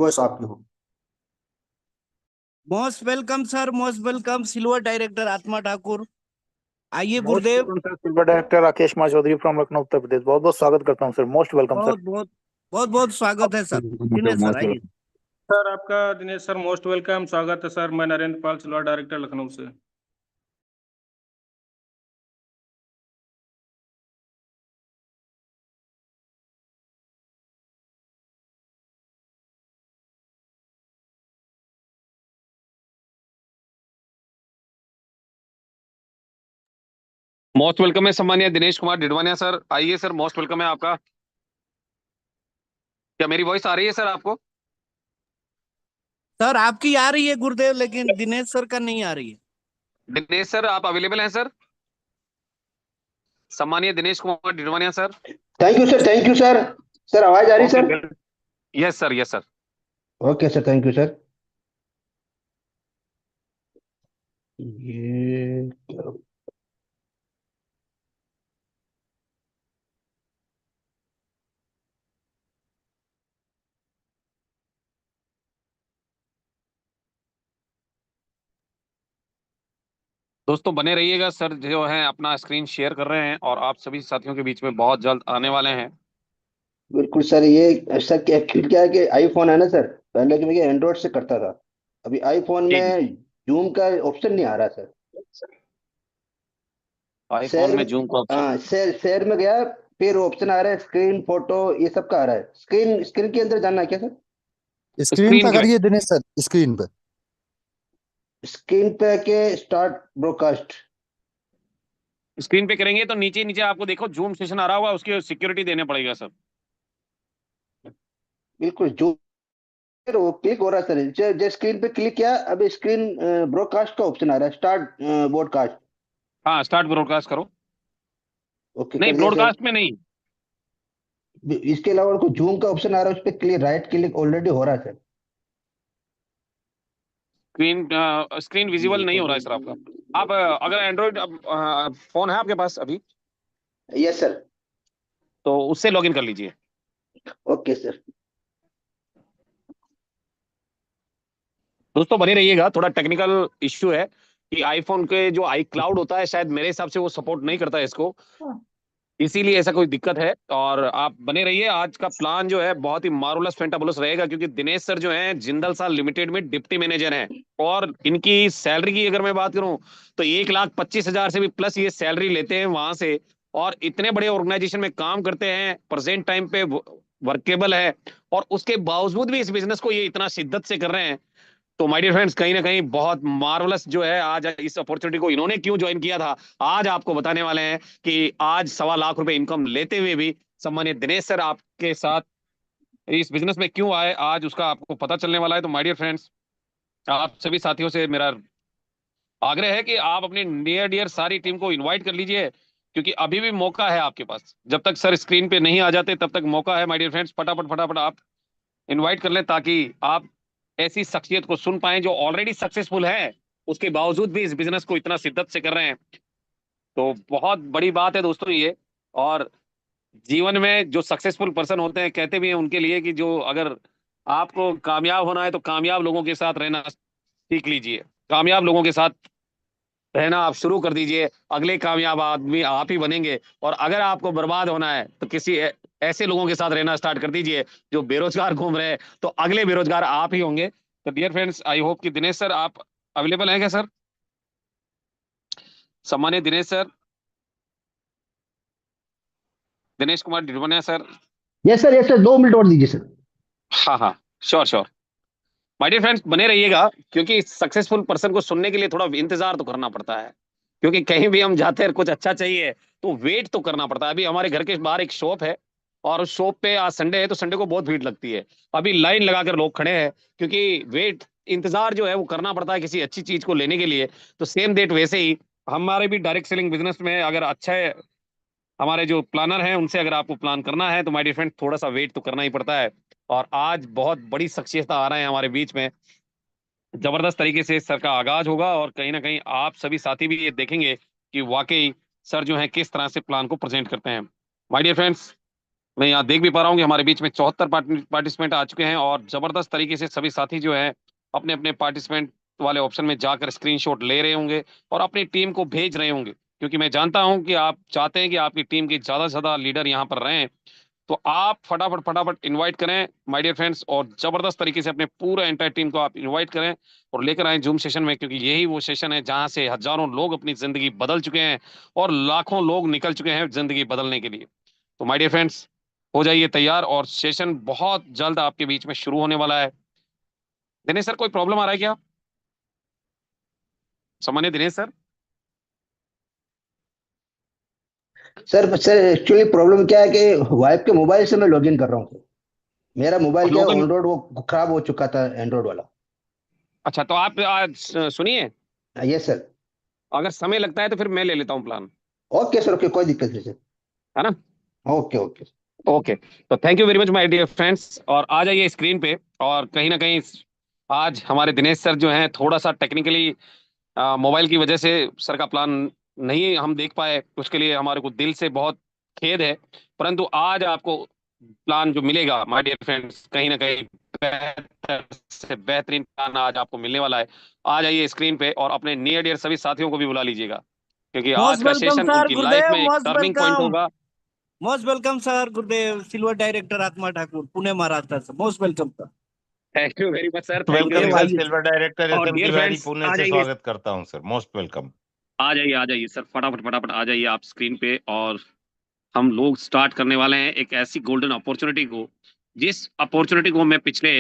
Voice आपकी हो। Most welcome sir, most welcome silver director Atma Thakur. आइए most Gurudev. Welcome sir, silver director Rakesh Kumar Chaudhary from Lucknow Uttar Pradesh. बहुत बहुत स्वागत करता हूं सर, मोस्ट वेलकम सर। बहुत बहुत बहुत बहुत स्वागत है सर। दिनेश सर मोस्ट आइए। वेलकम। सर आपका दिनेश सर मोस्ट वेलकम, स्वागत है सर। मैं नरेंद्र पाल सिल्वा डायरेक्टर लखनऊ से। मोस्ट वेलकम है सम्मानीय दिनेश कुमार डिडवानिया सर। आइए सर, मोस्ट वेलकम है आपका। क्या मेरी वॉइस आ रही है सर आपको? सर आपकी आ रही है गुरुदेव, लेकिन दिनेश सर का नहीं आ रही है। दिनेश सर आप अवेलेबल हैं सर? सम्मानीय Dinesh Kumar Didwania sir. Thank you sir, thank you sir. Sir आवाज आ रही okay, sir? Yes sir, yes sir. Okay sir, thank you sir. ये दोस्तों बने रहिएगा सर, जो है अपना स्क्रीन शेयर कर रहे हैं और आप सभी साथियों के बीच में बहुत जल्द आने वाले हैं। बिल्कुल सर। ये सर एक्चुअली क्या है कि आईफोन है ना सर, पहले कि मैं एंड्रॉइड से करता था। अभी आईफोन जी जी। में जूम का ऑप्शन नहीं आ रहा सर। आईफोन शेयर में में, जूम का ऑप्शन? हाँ शेयर में गया, फिर ऑप्शन आ रहा है स्क्रीन फोटो, ये सब का आ रहा है। स्क्रीन स्क्रीन के अंदर जाना है क्या सर? स्क्रीन स्क्रीन पे के करिए दिनेश सर, स्क्रीन पे। स्क्रीन पे के स्टार्ट ब्रॉडकास्ट। स्क्रीन पे करेंगे तो नीचे नीचे आपको देखो जूम सेशन आ रहा होगा, उसकी सिक्योरिटी देने पड़ेगा सर। बिल्कुल जो वो क्लिक हो रहा है सर। जो स्क्रीन पे क्लिक किया, अब स्क्रीन ब्रॉडकास्ट का ऑप्शन आ रहा है, स्टार्ट ब्रॉडकास्ट। हाँ, स्टार्ट ब्रॉडकास्ट करो। ओके नहीं, कर दिया सर। ब्रॉडकास्ट में नहीं। इसके अलावा कोई जूम का ऑप्शन आ रहा है, उस पर क्लिक, राइट क्लिक ऑलरेडी हो रहा है सर। स्क्रीन स्क्रीन विजिबल नहीं हो रहा है सर आपका। आप अगर एंड्रॉइड फोन है आपके पास अभी, यस सर। तो उससे लॉगिन कर लीजिए। Okay sir. दोस्तों बने रहिएगा, थोड़ा टेक्निकल इश्यू है कि आईफोन के जो आई क्लाउड होता है, शायद मेरे हिसाब से वो सपोर्ट नहीं करता है इसको, इसीलिए ऐसा कोई दिक्कत है। और आप बने रहिए, आज का प्लान जो है बहुत ही मार्वलस फैंटाबुलस रहेगा, क्योंकि दिनेश सर जो हैं जिंदल साल लिमिटेड में डिप्टी मैनेजर हैं। और इनकी सैलरी की अगर मैं बात करूं तो 1,25,000 से भी प्लस ये सैलरी लेते हैं वहां से। और इतने बड़े ऑर्गेनाइजेशन में काम करते हैं, प्रेजेंट टाइम पे वर्केबल है, और उसके बावजूद भी इस बिजनेस को ये इतना शिद्दत से कर रहे हैं। तो माय डियर फ्रेंड्स, कहीं ना कहीं बहुत मार्वलस जो है आज इस अपॉर्चुनिटी को इन्होंने क्यों ज्वाइन किया था, आज आपको बताने वाले हैं कि आज 1.25 लाख रुपए इनकम लेते हुए भी सम्मानित दिनेश सर आपके साथ इस बिजनेस में क्यों आए, आज उसका आपको पता चलने वाला है। तो माय डियर फ्रेंड्स, आप सभी साथियों से मेरा आग्रह है कि आप अपनी नियर डियर सारी टीम को इन्वाइट कर लीजिए, क्योंकि अभी भी मौका है आपके पास। जब तक सर स्क्रीन पे नहीं आ जाते तब तक मौका है। माय डियर फ्रेंड्स, फटाफट फटाफट आप इनवाइट कर लें, ताकि आप ऐसी शख्सियत को सुन पाएं जो ऑलरेडी सक्सेसफुल है, उसके बावजूद भी इस बिजनेस को इतना शिद्दत से कर रहे हैं। तो बहुत बड़ी बात है दोस्तों ये। और जीवन में जो सक्सेसफुल पर्सन होते हैं, कहते भी हैं उनके लिए कि जो अगर आपको कामयाब होना है तो कामयाब लोगों के साथ रहना सीख लीजिए, कामयाब लोगों के साथ रहना आप शुरू कर दीजिए, अगले कामयाब आदमी आप ही बनेंगे। और अगर आपको बर्बाद होना है तो किसी ऐसे लोगों के साथ रहना स्टार्ट कर दीजिए जो बेरोजगार घूम रहे हैं, तो अगले बेरोजगार आप ही होंगे। तो डियर फ्रेंड्स, आई होप कि दिनेश सर आप अवेलेबल हैं क्या सर? सम्मानित Dinesh sir, Dinesh Kumar Didwania sir. Yes sir, yes sir, 2 minute और दीजिए सर। हाँ हाँ, sure sure. My dear friends बने रहिएगा, क्योंकि सक्सेसफुल पर्सन को सुनने के लिए थोड़ा इंतजार तो करना पड़ता है, क्योंकि कहीं भी हम जाते हैं कुछ अच्छा चाहिए तो वेट तो करना पड़ता है। अभी हमारे घर के बाहर एक शॉप है, और उस शॉप पे आज संडे है तो संडे को बहुत भीड़ लगती है। अभी लाइन लगाकर लोग खड़े हैं, क्योंकि वेट इंतजार जो है वो करना पड़ता है किसी अच्छी चीज को लेने के लिए। तो सेम डेट वैसे ही हमारे भी डायरेक्ट सेलिंग बिजनेस में अगर अच्छा है, हमारे जो प्लानर हैं उनसे अगर आपको प्लान करना है तो माय डियर फ्रेंड थोड़ा सा वेट तो करना ही पड़ता है। और आज बहुत बड़ी शख्सियत आ रहे हैं हमारे बीच में, जबरदस्त तरीके से सर का आगाज होगा, और कहीं ना कहीं आप सभी साथी भी ये देखेंगे कि वाकई सर जो है किस तरह से प्लान को प्रेजेंट करते हैं। माय डियर फ्रेंड्स, मैं यहाँ देख भी पा रहा हूँ कि हमारे बीच में 74 पार्टिसिपेंट आ चुके हैं और जबरदस्त तरीके से सभी साथी जो हैं अपने अपने पार्टिसिपेंट वाले ऑप्शन में जाकर स्क्रीनशॉट ले रहे होंगे और अपनी टीम को भेज रहे होंगे, क्योंकि मैं जानता हूं कि आप चाहते हैं कि आपकी टीम के ज्यादा से ज्यादा लीडर यहाँ पर रहें। तो आप फटाफट फटाफट इनवाइट करें माय डियर फ्रेंड्स, और जबरदस्त तरीके से अपने पूरा एंटायर टीम को आप इनवाइट करें और लेकर आए जूम सेशन में, क्योंकि यही वो सेशन है जहां से हजारों लोग अपनी जिंदगी बदल चुके हैं और लाखों लोग निकल चुके हैं जिंदगी बदलने के लिए। तो माय डियर फ्रेंड्स, हो जाइए तैयार और सेशन बहुत जल्द आपके बीच में शुरू होने वाला है। दिनेश सर, कोई प्रॉब्लम आ रहा है क्या? सामान्य Dinesh sir. Sir actually problem क्या है कि वाइफ के मोबाइल से मैं लॉगिन कर रहा हूँ। मेरा मोबाइल क्या लॉगिन, एंड्रॉइड वो खराब हो चुका था, एंड्रॉइड वाला। अच्छा तो आप आज सुनिए, यस सर। अगर समय लगता है तो फिर मैं ले लेता हूँ प्लान, ओके सर, ओके, कोई दिक्कत नहीं सर। है ना? Okay okay. ओके, तो thank you very much my dear friends, और आ जाइए स्क्रीन पे। और कहीं ना कहीं आज हमारे दिनेश सर जो हैं थोड़ा सा टेक्निकली मोबाइल की वजह से सर का प्लान नहीं हम देख पाए, उसके लिए हमारे को दिल से बहुत खेद है। परंतु आज आपको प्लान जो मिलेगा माय डियर फ्रेंड्स, कहीं ना कहीं बेहतर से बेहतरीन प्लान आज आपको मिलने वाला है। आ जाइए स्क्रीन पे और अपने नियर डियर सभी साथियों को भी बुला लीजिएगा, क्योंकि आज मोस्ट का वेलकम सेशन सर उनकी लाइफ गुरुदेव, में एक मोस्ट टर्निंग पॉइंट वेलकम। होगा। Most welcome sir Gurudev, silver director Atma Thakur, Pune Maharashtra से। Most welcome sir. Thank you very much sir, thank you welcome very Gurudev sir, much. आइए। सिल्वर डायरेक्टर और SM dear Tiwari friends Pune आ से जाइए, स्वागत करता हूं सर, मोस्ट वेलकम। आ जाइए सर, फटाफट फटाफट आ जाइए आप स्क्रीन पे। और हम लोग स्टार्ट करने वाले हैं एक ऐसी गोल्डन अपॉर्चुनिटी को, जिस अपॉर्चुनिटी को मैं पिछले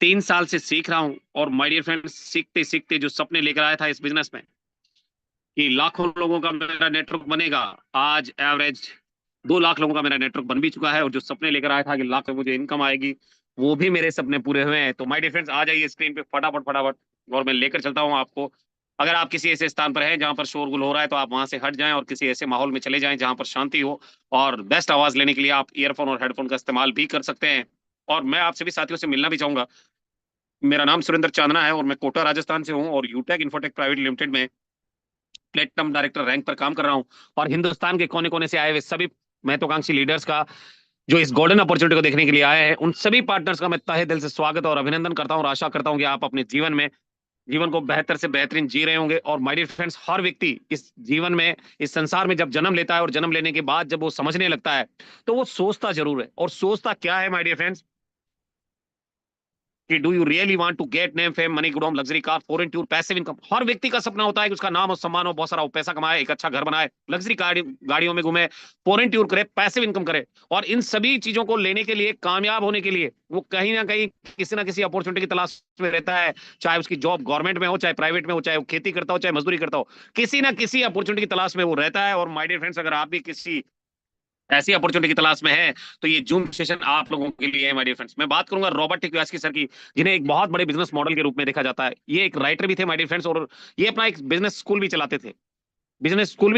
3 साल से सीख रहा हूं। और माय डियर फ्रेंड्स, सीखते सीखते जो सपने लेकर आया था इस बिजनेस में कि लाखों लोगों का मेरा नेटवर्क बनेगा, आज एवरेज 2 लाख लोगों का मेरा नेटवर्क बन भी चुका है। और जो सपने लेकर आया था कि लाख में मुझे इनकम आएगी, वो भी मेरे सपने पूरे हुए हैं। तो माय डियर फ्रेंड्स, आ जाइए स्क्रीन पे फटाफट फटाफट, और मैं लेकर चलता हूँ आपको। अगर आप किसी ऐसे स्थान पर हैं जहां पर शोरगुल हो रहा है तो आप वहां से हट जाएं और किसी ऐसे माहौल में चले जाएं जहां पर शांति हो। और बेस्ट आवाज लेने के लिए आप ईयरफोन और हेडफोन का इस्तेमाल भी कर सकते हैं। और मैं आप सभी साथियों से मिलना भी चाहूंगा। मेरा नाम सुरेंद्र चांदना है और मैं कोटा राजस्थान से हूँ और यूटेक इन्फोटेक प्राइवेट लिमिटेड में प्लेटिनम डायरेक्टर रैंक पर काम कर रहा हूँ। और हिंदुस्तान के कोने कोने से आए हुए सभी महत्वाकांक्षी लीडर्स का जो इस गोल्डन अपॉर्चुनिटी को देखने के लिए आए हैं, उन सभी पार्टनर्स का मैं तहे दिल से स्वागत और अभिनंदन करता हूं। और आशा करता हूं कि आप अपने जीवन को बेहतर से बेहतरीन जी रहे होंगे। और माय डियर फ्रेंड्स, हर व्यक्ति इस जीवन में, इस संसार में जब जन्म लेता है और जन्म लेने के बाद जब वो समझने लगता है तो वो सोचता जरूर है। और सोचता क्या है माय डियर फ्रेंड्स, कि do you really want to get name fame money good home luxury car foreign tour passive income. हर व्यक्ति का सपना होता है कि उसका नाम और सम्मान हो, बहुत सारा पैसा कमाए, एक अच्छा घर बनाए, लग्जरी गाड़ियों में घूमे, फॉरेन टूर करे, पैसिव इनकम करे। और इन सभी चीजों को लेने के लिए, कामयाब होने के लिए, वो कहीं ना कहीं किसी ना किसी अपॉर्चुनिटी की तलाश में रहता है। चाहे उसकी जॉब गवर्नमेंट में हो, चाहे प्राइवेट में हो, चाहे वो खेती करता हो, चाहे मजदूरी करता हो, किसी ना किसी अपॉर्चुनिटी की तलाश में वो रहता है। और माय डियर फ्रेंड्स, अगर आप भी किसी ऐसी अपॉर्चुनिटी की तलाश में है तो ये जूम सेशन आप लोगों के लिए है माय डियर फ्रेंड्स। मैं बात करूंगा रॉबर्ट टिकियास्की सर की, जिन्हें एक बहुत बड़े बिजनेस मॉडल के रूप में देखा जाता है। ये एक राइटर भी थे माय डियर फ्रेंड्स, और ये अपना एक बिजनेस स्कूल भी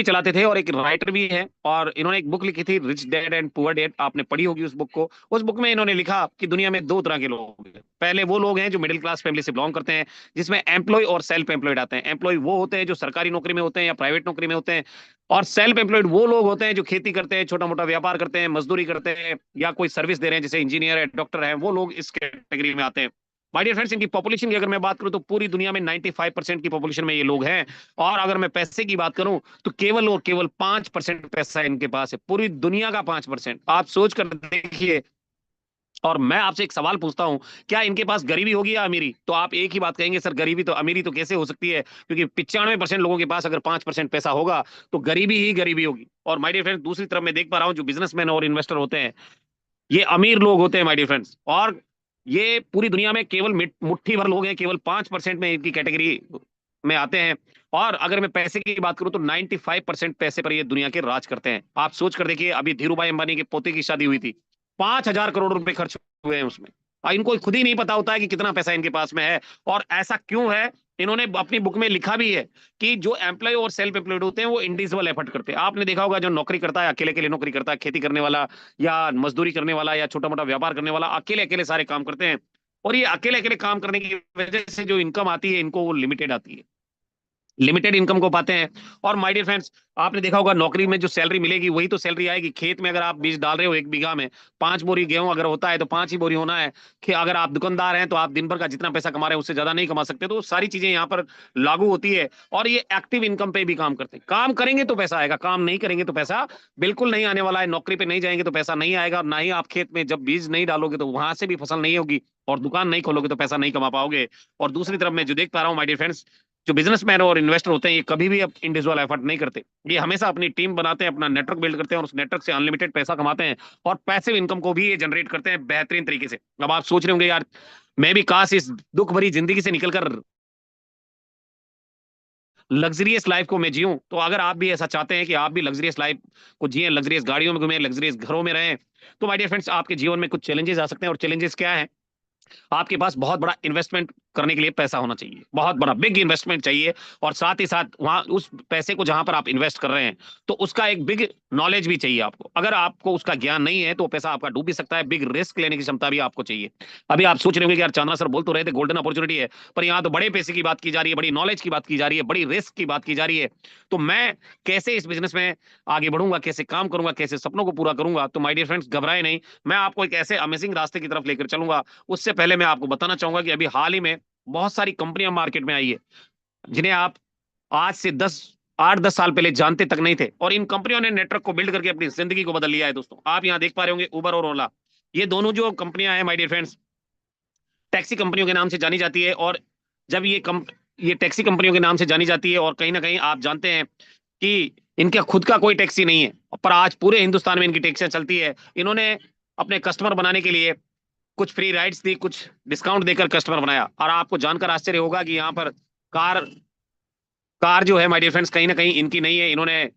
चलाते थे, और एक राइटर भी है। और इन्होंने एक बुक लिखी थी, rich dad and poor dad, आपने पढ़ी होगी उस बुक को। उस बुक में इन्होंने लिखा कि दुनिया में 2 तरह के लोग हैं। पहले वो लोग हैं जो मिडिल क्लास फैमिली से बिलोंग करते हैं, जिसमें एम्प्लॉय और सेल्फ एम्प्लॉयड आते हैं। एम्प्लॉय वो होते हैं जो सरकारी नौकरी में होते हैं या प्राइवेट नौकरी में होते हैं, और सेल्फ एम्प्लॉयड वो लोग होते हैं जो खेती करते हैं, छोटा मोटा व्यापार करते हैं, मजदूरी करते हैं, या कोई सर्विस दे रहे हैं, जैसे इंजीनियर है, डॉक्टर है, वो लोग इस कैटेगरी में आते हैं। माय डियर फ्रेंड्स, इनकी पॉपुलेशन की अगर मैं बात करूं तो पूरी दुनिया में 95% की पॉपुलेशन में ये लोग हैं। और अगर मैं पैसे की बात करूं तो केवल और केवल 5% पैसा इनके पास है, पूरी दुनिया का 5%। आप सोच कर देखिए। और मैं आपसे एक सवाल पूछता हूं, क्या इनके पास गरीबी होगी या अमीरी? तो आप एक ही बात कहेंगे, सर गरीबी तो, अमीरी तो कैसे हो सकती है, क्योंकि 95% लोगों के पास अगर 5% पैसा होगा तो गरीबी ही गरीबी होगी। और माय डियर फ्रेंड्स, दूसरी तरफ मैं देख पा रहा हूं जो बिजनेसमैन और इन्वेस्टर होते हैं, ये अमीर लोग होते हैं माय डियर फ्रेंड्स। और ये पूरी दुनिया में केवल मुट्ठी भर लोग हैं, केवल 5% में इनकी कैटेगरी में आते हैं। और अगर मैं पैसे की बात करूं तो 95% पैसे पर ये दुनिया के राज करते हैं। आप सोच कर देखिए, अभी धीरू भाई अंबानी के पोते की शादी हुई थी, 5,000 करोड़ रुपए खर्च हुए हैं उसमें। इनको खुद ही नहीं पता होता है कि कितना पैसा इनके पास में है। और ऐसा क्यों है, इन्होंने अपनी बुक में लिखा भी है कि जो एम्प्लॉय और सेल्फ एम्प्लॉयड होते हैं वो इंडिविजुअल एफर्ट करते हैं। आपने देखा होगा, जो नौकरी करता है अकेले अकेले नौकरी करता है, खेती करने वाला या मजदूरी करने वाला या छोटा मोटा व्यापार करने वाला, अकेले अकेले सारे काम करते हैं। और ये अकेले अकेले काम करने की वजह से जो इनकम आती है इनको वो लिमिटेड आती है। लिमिटेड इनकम को पाते हैं। और माय डियर फ्रेंड्स, आपने देखा होगा नौकरी में जो सैलरी मिलेगी वही तो सैलरी आएगी। खेत में अगर आप बीज डाल रहे हो 1 बीघा में 5 बोरी गेहूं अगर होता है तो 5 ही बोरी होना है कि अगर आप दुकानदार हैं तो आप दिन भर का जितना पैसा कमा रहे हैं उससे ज्यादा नहीं कमा सकते। तो सारी चीजें यहाँ पर लागू होती है और ये एक्टिव इनकम पे भी काम करते हैं। काम करेंगे तो पैसा आएगा, काम नहीं करेंगे तो पैसा बिल्कुल नहीं आने वाला है। नौकरी पे नहीं जाएंगे तो पैसा नहीं आएगा, और ना ही आप खेत में जब बीज नहीं डालोगे तो वहां से भी फसल नहीं होगी, और दुकान नहीं खोलोगे तो पैसा नहीं कमा पाओगे। और दूसरी तरफ मैं जो देख पा रहा हूँ माय डियर फ्रेंड्स, जो बिजनेसमैन और इन्वेस्टर होते हैं ये कभी भी अब इंडिविजुअल एफर्ट नहीं करते, ये हमेशा अपनी टीम बनाते हैं, अपना नेटवर्क बिल्ड करते हैं और उस नेटवर्क से अनलिमिटेड पैसा कमाते हैं और पैसिव इनकम को भी ये जनरेट करते हैं बेहतरीन तरीके से। अब आप सोच रहे होंगे यार मैं भी काश इस दुख भरी जिंदगी से निकलकर लग्जरियस लाइफ को मैं जीऊं। तो अगर आप भी ऐसा चाहते हैं कि आप भी लग्जरियस लाइफ को जिए, लग्जरियस गाड़ियों में घूमें, लग्जरियस घरों में रहें, तो माय डियर फ्रेंड्स आपके जीवन में कुछ चैलेंजेस आ सकते हैं। और चैलेंजेस क्या है? आपके पास बहुत बड़ा इन्वेस्टमेंट करने के लिए पैसा होना चाहिए, बहुत बड़ा बिग इन्वेस्टमेंट चाहिए। और साथ ही साथ वहां उस पैसे को जहां पर आप इन्वेस्ट कर रहे हैं तो उसका एक बिग नॉलेज भी चाहिए आपको। अगर आपको उसका ज्ञान नहीं है तो पैसा आपका डूब भी सकता है। बिग रिस्क लेने की क्षमता भी आपको चाहिए। अभी आप सोच रहे होंगे कि यार चांदना सर बोल तो रहे थे गोल्डन अपॉर्चुनिटी है, पर यहाँ तो बड़े पैसे की बात की जा रही है, बड़ी नॉलेज की बात की जा रही है, बड़ी रिस्क की बात की जा रही है। तो मैं कैसे इस बिजनेस में आगे बढ़ूंगा, कैसे काम करूंगा, कैसे सपनों को पूरा करूंगा? तो माय डियर फ्रेंड्स घबराए नहीं, मैं आपको एक ऐसे अमेजिंग रास्ते की तरफ लेकर चलूंगा। उससे पहले मैं आपको बताना चाहूंगा कि अभी हाल ही में बहुत सारी कंपनियां मार्केट में आई है जिन्हें आप आज से 8-10 साल पहले जानते तक नहीं थे, और इन कंपनियों ने नेटवर्क को बिल्ड करके अपनी जिंदगी को बदल लिया है। दोस्तों आप यहां देख पा रहे होंगे उबर और ओला, ये दोनों जो कंपनियां हैं माय डियर फ्रेंड्स टैक्सी कंपनियों के नाम से जानी जाती है। और जब ये टैक्सी कंपनियों के नाम से जानी जाती है और कहीं ना कहीं आप जानते हैं कि इनका खुद का कोई टैक्सी नहीं है, पर आज पूरे हिंदुस्तान में इनकी टैक्सियां चलती है। इन्होंने अपने कस्टमर बनाने के लिए कुछ फ्री राइड्स दी, कुछ डिस्काउंट देकर कस्टमर बनाया। और आपको जानकर आश्चर्य होगा कि यहाँ पर कार कार जो है माय डियर फ्रेंड्स कहीं ना कहीं इनकी नहीं है। इन्होंने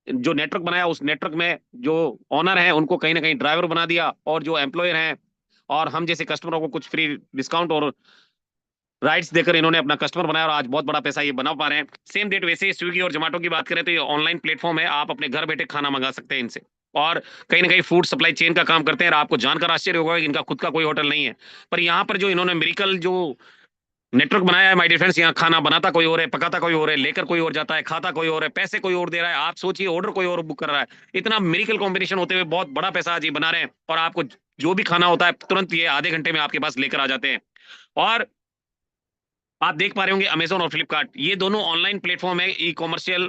जो नेटवर्क बनाया उस नेटवर्क में जो ओनर है उनको कहीं ना कहीं ड्राइवर बना दिया, और जो एम्प्लॉयर हैं और हम जैसे कस्टमरों को कुछ फ्री डिस्काउंट और राइट्स देकर इन्होंने अपना कस्टमर बनाया, और आज बहुत बड़ा पैसा ये बना पा रहे हैं। सेम डेट वैसे ही स्विगी और जोमेटो की बात करें तो ये ऑनलाइन प्लेटफॉर्म है, आप अपने घर बैठे खाना मंगा सकते हैं इनसे। और कहीं ना कहीं फूड सप्लाई चेन का काम करते हैं। और आपको जानकर आश्चर्य होगा कि इनका खुद का कोई होटल नहीं है, पर यहाँ पर जो इन्होंने मिरेकल जो नेटवर्क बनाया है माय डियर फ्रेंड्स, यहाँ खाना बनाता कोई और है, पकाता कोई और है, लेकर कोई और जाता है, खाता कोई और है, पैसे कोई और दे रहा है। आप सोचिए ऑर्डर कोई और बुक कर रहा है। इतना मिरेकल कॉम्बिनेशन होते हुए बहुत बड़ा पैसा आज ये बना रहे हैं, और आपको जो भी खाना होता है तुरंत ये आधे घंटे में आपके पास लेकर आ जाते हैं। और आप देख पा रहे होंगे अमेजोन और फ्लिपकार्ट ये दोनों ऑनलाइन प्लेटफॉर्म है, ई कॉमर्शियल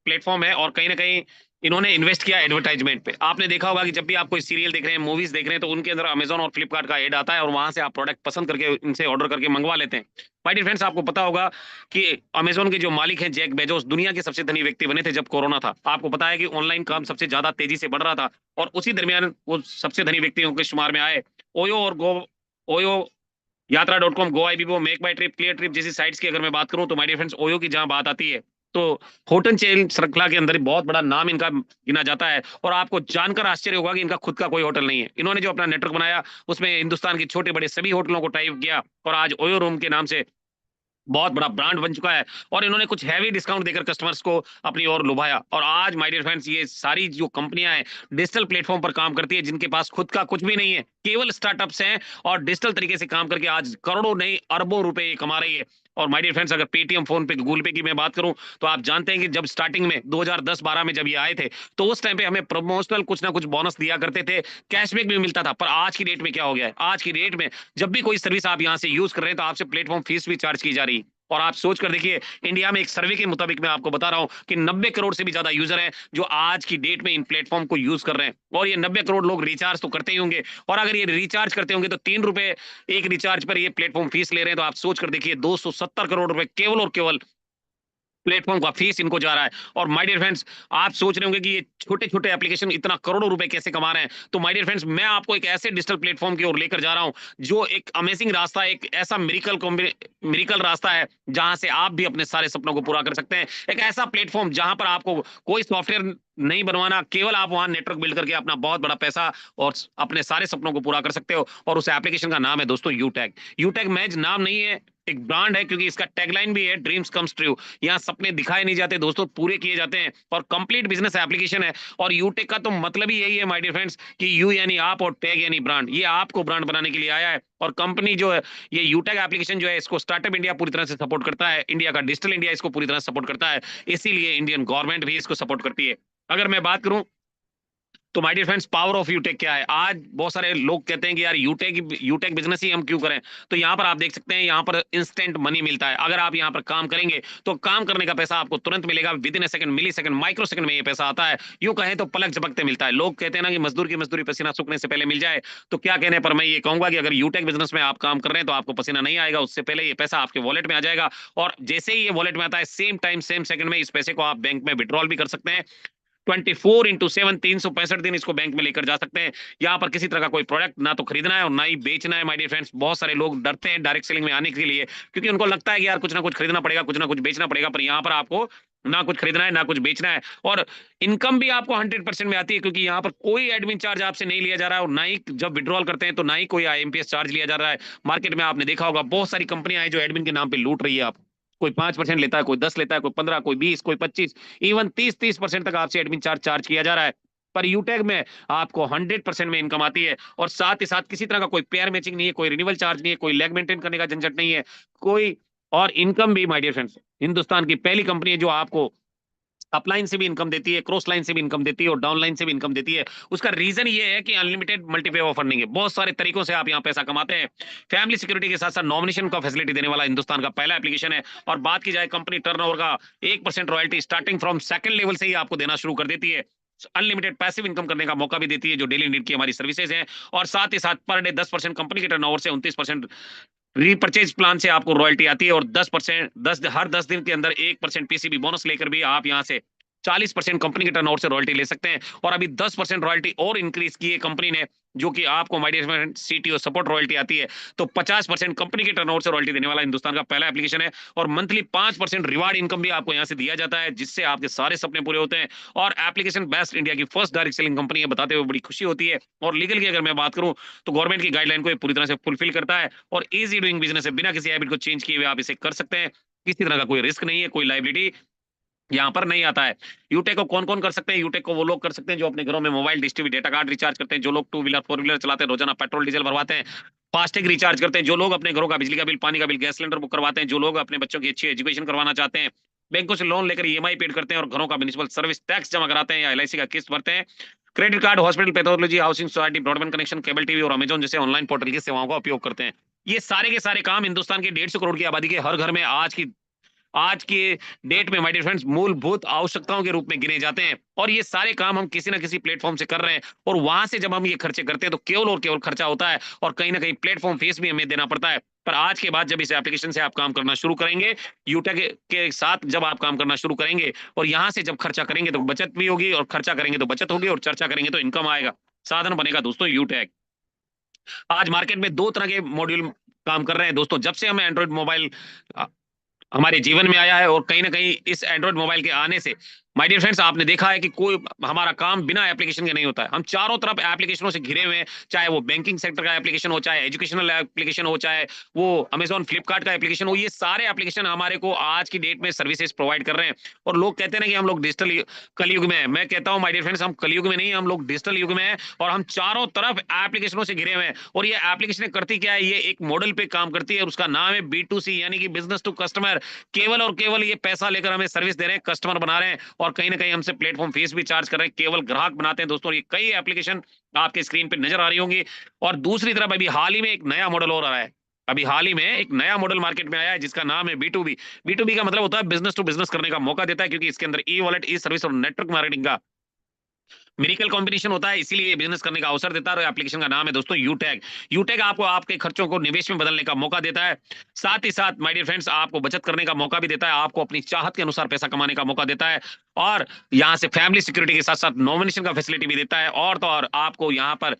प्लेटफॉर्म है, और कहीं ना कहीं इन्होंने इन्वेस्ट किया एडवर्टाइजमेंट पे। आपने देखा होगा कि जब भी आप कोई सीरियल देख रहे हैं, मूवीज देख रहे हैं, तो उनके अंदर अमेजोन और फ्लिपकार्ट का एड आता है और वहां से आप प्रोडक्ट पसंद करके इनसे ऑर्डर करके मंगवा लेते हैं। माय डियर फ्रेंड्स आपको पता होगा कि अमेजोन के जो मालिक हैं जेक बेजोस दुनिया के सबसे धनी व्यक्ति बने थे जब कोरोना था। आपको पता है कि ऑनलाइन काम सबसे ज्यादा तेजी से बढ़ रहा था, और उसी दरमियान वो सबसे धनी व्यक्तियों के शुमार में आए। ओयो यात्रा.com, गोआईबीबो, मेक माई ट्रिप, क्लियर ट्रिप जैसी साइट्स की अगर मैं बात करूं तो माय डियर फ्रेंड्स ओयो की जहां बात आती है तो होटल चेन श्रृंखला के अंदर बहुत बड़ा नाम इनका गिना जाता है। और आपको जानकर आश्चर्य होगा कि इनका खुद का कोई होटल नहीं है। इन्होंने जो अपना नेटवर्क बनाया उसमें हिंदुस्तान के छोटे बड़े सभी होटलों को टाइप किया, और आज ओयो रूम के नाम से बहुत बड़ा ब्रांड बन चुका है। और इन्होंने कुछ हैवी डिस्काउंट देकर कस्टमर्स को अपनी ओर लुभाया। और आज माय डियर फ्रेंड्स ये सारी जो कंपनियां हैं डिजिटल प्लेटफॉर्म पर काम करती है, जिनके पास खुद का कुछ भी नहीं है, केवल स्टार्टअप्स हैं, और डिजिटल तरीके से काम करके आज करोड़ों नहीं अरबों रुपए ये कमा रही है। और माय डियर फ्रेंड्स अगर पेटीएम, फोन पे, गूगल पे की मैं बात करूं तो आप जानते हैं कि जब स्टार्टिंग में 2010-12 में जब ये आए थे तो उस टाइम पे हमें प्रमोशनल कुछ ना कुछ बोनस दिया करते थे, कैशबैक भी मिलता था। पर आज की डेट में क्या हो गया है? आज की डेट में जब भी कोई सर्विस आप यहाँ से यूज कर रहे हैं तो आपसे प्लेटफॉर्म फीस भी चार्ज की जा रही है। और आप सोच कर देखिए इंडिया में एक सर्वे के मुताबिक मैं आपको बता रहा हूं कि 90 करोड़ से भी ज्यादा यूजर हैं जो आज की डेट में इन प्लेटफॉर्म को यूज कर रहे हैं। और ये 90 करोड़ लोग रिचार्ज तो करते ही होंगे, और अगर ये रिचार्ज करते होंगे तो 3 रुपए एक रिचार्ज पर ये प्लेटफॉर्म फीस ले रहे हैं, तो आप सोच कर देखिए 270 करोड़ रुपए केवल और केवल प्लेटफॉर्म का फीस इनको जा रहा है। और माय डियर फ्रेंड्स आप सोच रहे होंगे कि ये छोटे छोटे एप्लीकेशन इतना करोड़ों रुपए कैसे कमा रहे हैं, तो माय डियर फ्रेंड्स मैं आपको एक ऐसे डिजिटल प्लेटफॉर्म की ओर लेकर जा रहा हूं जो एक अमेजिंग रास्ता, एक ऐसा मिरिकल रास्ता है जहां से आप भी अपने सारे सपनों को पूरा कर सकते हैं। एक ऐसा प्लेटफॉर्म जहां पर आपको कोई सॉफ्टवेयर नहीं बनवाना, केवल आप वहां नेटवर्क बिल्ड करके अपना बहुत बड़ा पैसा और अपने सारे सपनों को पूरा कर सकते हो। और उस एप्लीकेशन का नाम है दोस्तों यूटैग। यूटैग मैच नाम नहीं है, एक ब्रांड है, क्योंकि इसका टैगलाइन भी है ड्रीम्स कम्स ट्रू। यहाँ सपने दिखाए नहीं जाते दोस्तों, पूरे किए जाते हैं, और कंप्लीट बिजनेस एप्लीकेशन है। और यूटेक का तो मतलब ही यही है माय डियर फ्रेंड्स कि यू यानी आप और टैग यानी ब्रांड, ये आपको ब्रांड बनाने के लिए आया है। और कंपनी जो है ये यूटेक एप्लीकेशन जो है इसको स्टार्टअप इंडिया पूरी तरह से सपोर्ट करता है, इंडिया का डिजिटल इंडिया इसको पूरी तरह सपोर्ट करता है, इसीलिए इंडियन गवर्नमेंट भी इसको सपोर्ट करती है। अगर मैं बात करूं तो my dear friends power of UTech क्या है, आज बहुत सारे लोग कहते हैं कि यार यूटेक बिजनेस ही हम क्यों करें। तो यहाँ पर आप देख सकते हैं, यहाँ पर इंस्टेंट मनी मिलता है। अगर आप यहाँ पर काम करेंगे तो काम करने का पैसा आपको तुरंत मिलेगा, within a second, millisecond, microsecond में ये पैसा आता है। यूं कहें तो पलक झपकते मिलता है। लोग कहते हैं ना कि मजदूर की मजदूरी पसीना सूखने से पहले मिल जाए, तो क्या कहने पर मैं ये कहूंगा कि अगर यूटेक बिजनेस में आप काम कर रहे हैं तो आपको पसीना नहीं आएगा, उससे पहले ये पैसा आपके वॉलेट में आ जाएगा। और जैसे ही ये वॉलेट में आता है, सेम टाइम सेम सेकंड में इस पैसे को आप बैंक में विड्रॉल भी कर सकते हैं। 24/7 365 दिन इसको बैंक में लेकर जा सकते हैं। यहाँ पर किसी तरह का कोई प्रोडक्ट ना तो खरीदना है और ना ही बेचना है माय डियर फ्रेंड्स। बहुत सारे लोग डरते हैं डायरेक्ट सेलिंग में आने के लिए, क्योंकि उनको लगता है कि यार कुछ ना कुछ खरीदना पड़ेगा, कुछ ना कुछ बेचना पड़ेगा, पर यहाँ पर आपको ना कुछ खरीदना है ना कुछ बेचना है, और इनकम भी आपको 100% में आती है, क्योंकि यहाँ पर कोई एडमिन चार्ज आपसे नहीं लिया जा रहा है, और ना ही जब विड्रॉल करते हैं तो ना ही कोई IMPS चार्ज लिया जा रहा है। मार्केट में आपने देखा होगा बहुत सारी कंपनियां हैं जो एडमिन के नाम पे लूट रही है आप, कोई 5% लेता है, कोई 10 लेता है, कोई 15, कोई 20, कोई 25, इवन 30% तक आपसे एडमिन चार्ज किया जा रहा है। पर यूटेक में आपको 100% में इनकम आती है, और साथ ही साथ किसी तरह का कोई पेयर मैचिंग नहीं है, कोई रिन्यूअल चार्ज नहीं है, कोई लेग मेंटेन करने का झंझट नहीं है, कोई, और इनकम भी माय डियर फ्रेंड्स हिंदुस्तान की पहली कंपनी है जो आपको अपलाइन से भी इनकम देती है, क्रॉस लाइन से भी इनकम देती है, और डाउन लाइन से भी इनकम देती है। उसका रीजन ये है कि अनलिमिटेड मल्टीपे ऑफर नहीं है, बहुत सारे तरीकों से आप यहाँ पैसा कमाते हैं। फैमिली सिक्योरिटी के साथ साथ नॉमिनेशन का फैसिलिटी देने वाला हिंदुस्तान का पहला एप्लीकेशन है। और बात की जाए कंपनी टर्नओवर का, 1% royalty starting from second level से ही आपको देना शुरू कर देती है। अनलिमिटेड पैसिव इनकम करने का मौका भी देती है, जो डेली नीड की हमारी सर्विसेज हैं। और साथ ही साथ पर डे 10% कंपनी के टर्नओवर से 29% रीपर्चेज प्लान से आपको रॉयल्टी आती है, और 10% हर 10 दिन के अंदर 1% PCB बोनस लेकर भी आप यहाँ से 40% कंपनी के टर्नओवर से रॉयल्टी ले सकते हैं। और अभी 10% रॉयल्टी और इंक्रीज की है कंपनी ने, जो कि आपको my dear friend CTO support royalty आती है। तो 50% कंपनी के टर्नओवर से रॉयल्टी देने वाला हिंदुस्तान का पहला एप्लीकेशन है। और मंथली 5% रिवार्ड इनकम भी आपको यहाँ से दिया जाता है, जिससे आपके सारे सपने पूरे होते हैं। और एप्लीकेशन बेस्ट इंडिया की फर्स्ट डायरेक्ट सेलिंग कंपनी है, बताते हुए बड़ी खुशी होती है। और लीगल की अगर मैं बात करूं तो गवर्नमेंट की गाइडलाइन को ये पूरी तरह से फुलफिल करता है, और इजी डूइंग बिजनेस है, बिना किसी हैबिट को चेंज किए हुए आप इसे कर सकते हैं। किसी तरह का कोई रिस्क नहीं है, कोई लाइबिलिटी यहाँ पर नहीं आता है। यूटेक को कौन कौन कर सकते हैं? यूटेक को वो लोग कर सकते हैं जो अपने घरों में mobile dish TV data card recharge करते हैं, जो लोग 2 व्हीलर 4 व्हीलर चलाते हैं, रोजाना पेट्रोल डीजल भरवाते हैं, फास्टैग रिचार्ज करते हैं, जो लोग अपने घरों का बिजली का बिल, पानी का बिल, गैस सिलेंडर बुक करवाते हैं, जो लोग अपने बच्चों की अच्छी एजुकेशन करवाना चाहते हैं, बैंकों से लोन लेकर EMI पेड करते हैं, और घरों का म्युनिसिपल सर्विस टैक्स जमा कराते हैं या LIC का किस्त भरते हैं, credit card, hospital, pathology, housing society, broadband connection, cable TV और अमेजॉन जैसे ऑनलाइन पोर्टल की सेवाओं का उपयोग करते हैं। ये सारे के सारे काम हिंदुस्तान के 150 करोड़ की आबादी के हर घर में आज के डेट में माय डियर फ्रेंड्स मूलभूत आवश्यकताओं के रूप में गिने जाते हैं। और ये सारे काम हम किसी ना किसी प्लेटफॉर्म से कर रहे हैं, और वहां से जब हम ये खर्चे करते हैं तो केवल और केवल खर्चा होता है, और कहीं ना कहीं प्लेटफॉर्म फीस भी हमें देना पड़ता है। पर आज के बाद जब इस एप्लीकेशन से आप काम करना शुरू करेंगे, यूटेक के साथ जब आप काम करना शुरू करेंगे, और यहाँ से जब खर्चा करेंगे तो बचत भी होगी, और खर्चा करेंगे तो बचत होगी, और चर्चा करेंगे तो इनकम आएगा, साधन बनेगा दोस्तों यूटेक। आज मार्केट में 2 तरह के मॉड्यूल काम कर रहे हैं दोस्तों, जब से हमें एंड्रॉइड मोबाइल हमारे जीवन में आया है, और कहीं ना कहीं इस एंड्रॉइड मोबाइल के आने से माय डियर फ्रेंड्स आपने देखा है कि कोई हमारा काम बिना एप्लीकेशन के नहीं होता है। हम चारों तरफ एप्लीकेशनों से घिरे हुए हैं, चाहे वो बैंकिंग सेक्टर का एप्लीकेशन हो, चाहे एजुकेशनल एप्लीकेशन हो, चाहे वो अमेजॉन फ्लिपकार्ट का एप्लीकेशन हो। ये सारे एप्लीकेशन हमारे को आज की डेट में सर्विसेज प्रोवाइड कर रहे हैं। और लोग कहते हैं ना कि हम लोग डिजिटल कलयुग में है, मैं कहता हूं माय डियर फ्रेंड्स हम कलयुग में नहीं, हम लोग डिजिटल युग में है, और हम चारों तरफ एप्लीकेशनों से घिरे हुए हैं। और ये एप्लीकेशन करती क्या है? ये एक मॉडल पे काम करती है, और उसका नाम है B2C, यानी कि बिजनेस टू कस्टमर। केवल और केवल ये पैसा लेकर हमें सर्विस दे रहे हैं, कस्टमर बना रहे हैं, और कहीं ना कहीं हमसे प्लेटफॉर्म फीस भी चार्ज कर रहे हैं, केवल ग्राहक बनाते हैं दोस्तों। ये कई एप्लीकेशन आपके स्क्रीन पे नजर आ रही होंगी। और दूसरी तरफ अभी हाल ही में एक नया मॉडल और आया है, अभी हाल ही में एक नया मॉडल मार्केट में आया है, जिसका नाम है B2B। B2B का मतलब होता है बिजनेस टू बिजनेस करने का मौका देता है, क्योंकि इसके अंदर ई वॉलेट, ई सर्विस और नेटवर्क मार्केटिंग का मेडिकल कॉम्बिनेशन होता है, इसीलिए ये बिजनेस करने का अवसर देता है। और एप्लीकेशन का नाम है दोस्तों यूटेक। यूटेक आपको आपके खर्चों को निवेश में बदलने का मौका देता है, साथ ही साथ माय डियर फ्रेंड्स आपको बचत करने का मौका भी देता है, आपको अपनी चाहत के अनुसार पैसा कमाने का मौका देता है, और यहाँ से फैमिली सिक्योरिटी के साथ साथ नॉमिनेशन का फैसिलिटी भी देता है, और तो और आपको यहाँ पर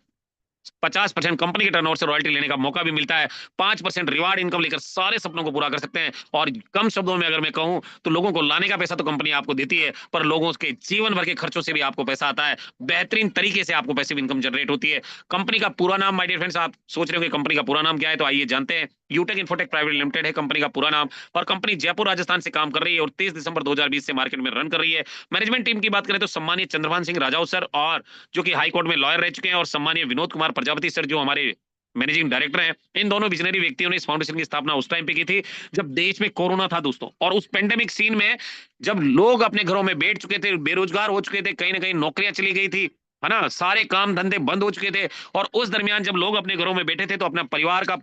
50% कंपनी के टर्नओवर से रॉयल्टी लेने का मौका भी मिलता है, 5% रिवार्ड इनकम लेकर सारे सपनों को पूरा कर सकते हैं। और कम शब्दों में अगर मैं कहूं तो लोगों को लाने का पैसा तो कंपनी आपको देती है, पर लोगों के जीवन भर के खर्चों से भी आपको पैसा आता है, बेहतरीन तरीके से आपको पैसिव इनकम जनरेट होती है। कंपनी का पूरा नाम, माय डियर फ्रेंड्स, आप सोच रहे हो कि कंपनी का पूरा नाम क्या है, तो आइए जानते हैं। यूटेक इन्फोटेक प्राइवेट लिमिटेड है कंपनी का पूरा नाम, और कंपनी जयपुर राजस्थान से काम कर रही है और 30 दिसंबर 2020 से मार्केट में रन कर रही है। मैनेजमेंट टीम की बात करें तो सम्मानीय चंद्रभान सिंह राजाऊ सर, और जो कि हाई कोर्ट में लॉयर रह चुके हैं, और सम्मानीय विनोद कुमार प्रजापति सर जो हमारे मैनेजिंग डायरेक्टर हैं। इन दोनों विजनरी व्यक्तियों ने इस फाउंडेशन की स्थापना उस टाइम पे की थी जब देश में कोरोना था दोस्तों, और उस पेंडेमिक सीन में जब लोग अपने घरों में बैठ चुके थे, बेरोजगार हो चुके थे, कहीं ना कहीं नौकरियां चली गई थी, है ना, सारे काम धंधे बंद हो चुके थे, और उस दरमियान जब लोग अपने घरों में बैठे थे तो अपना परिवार का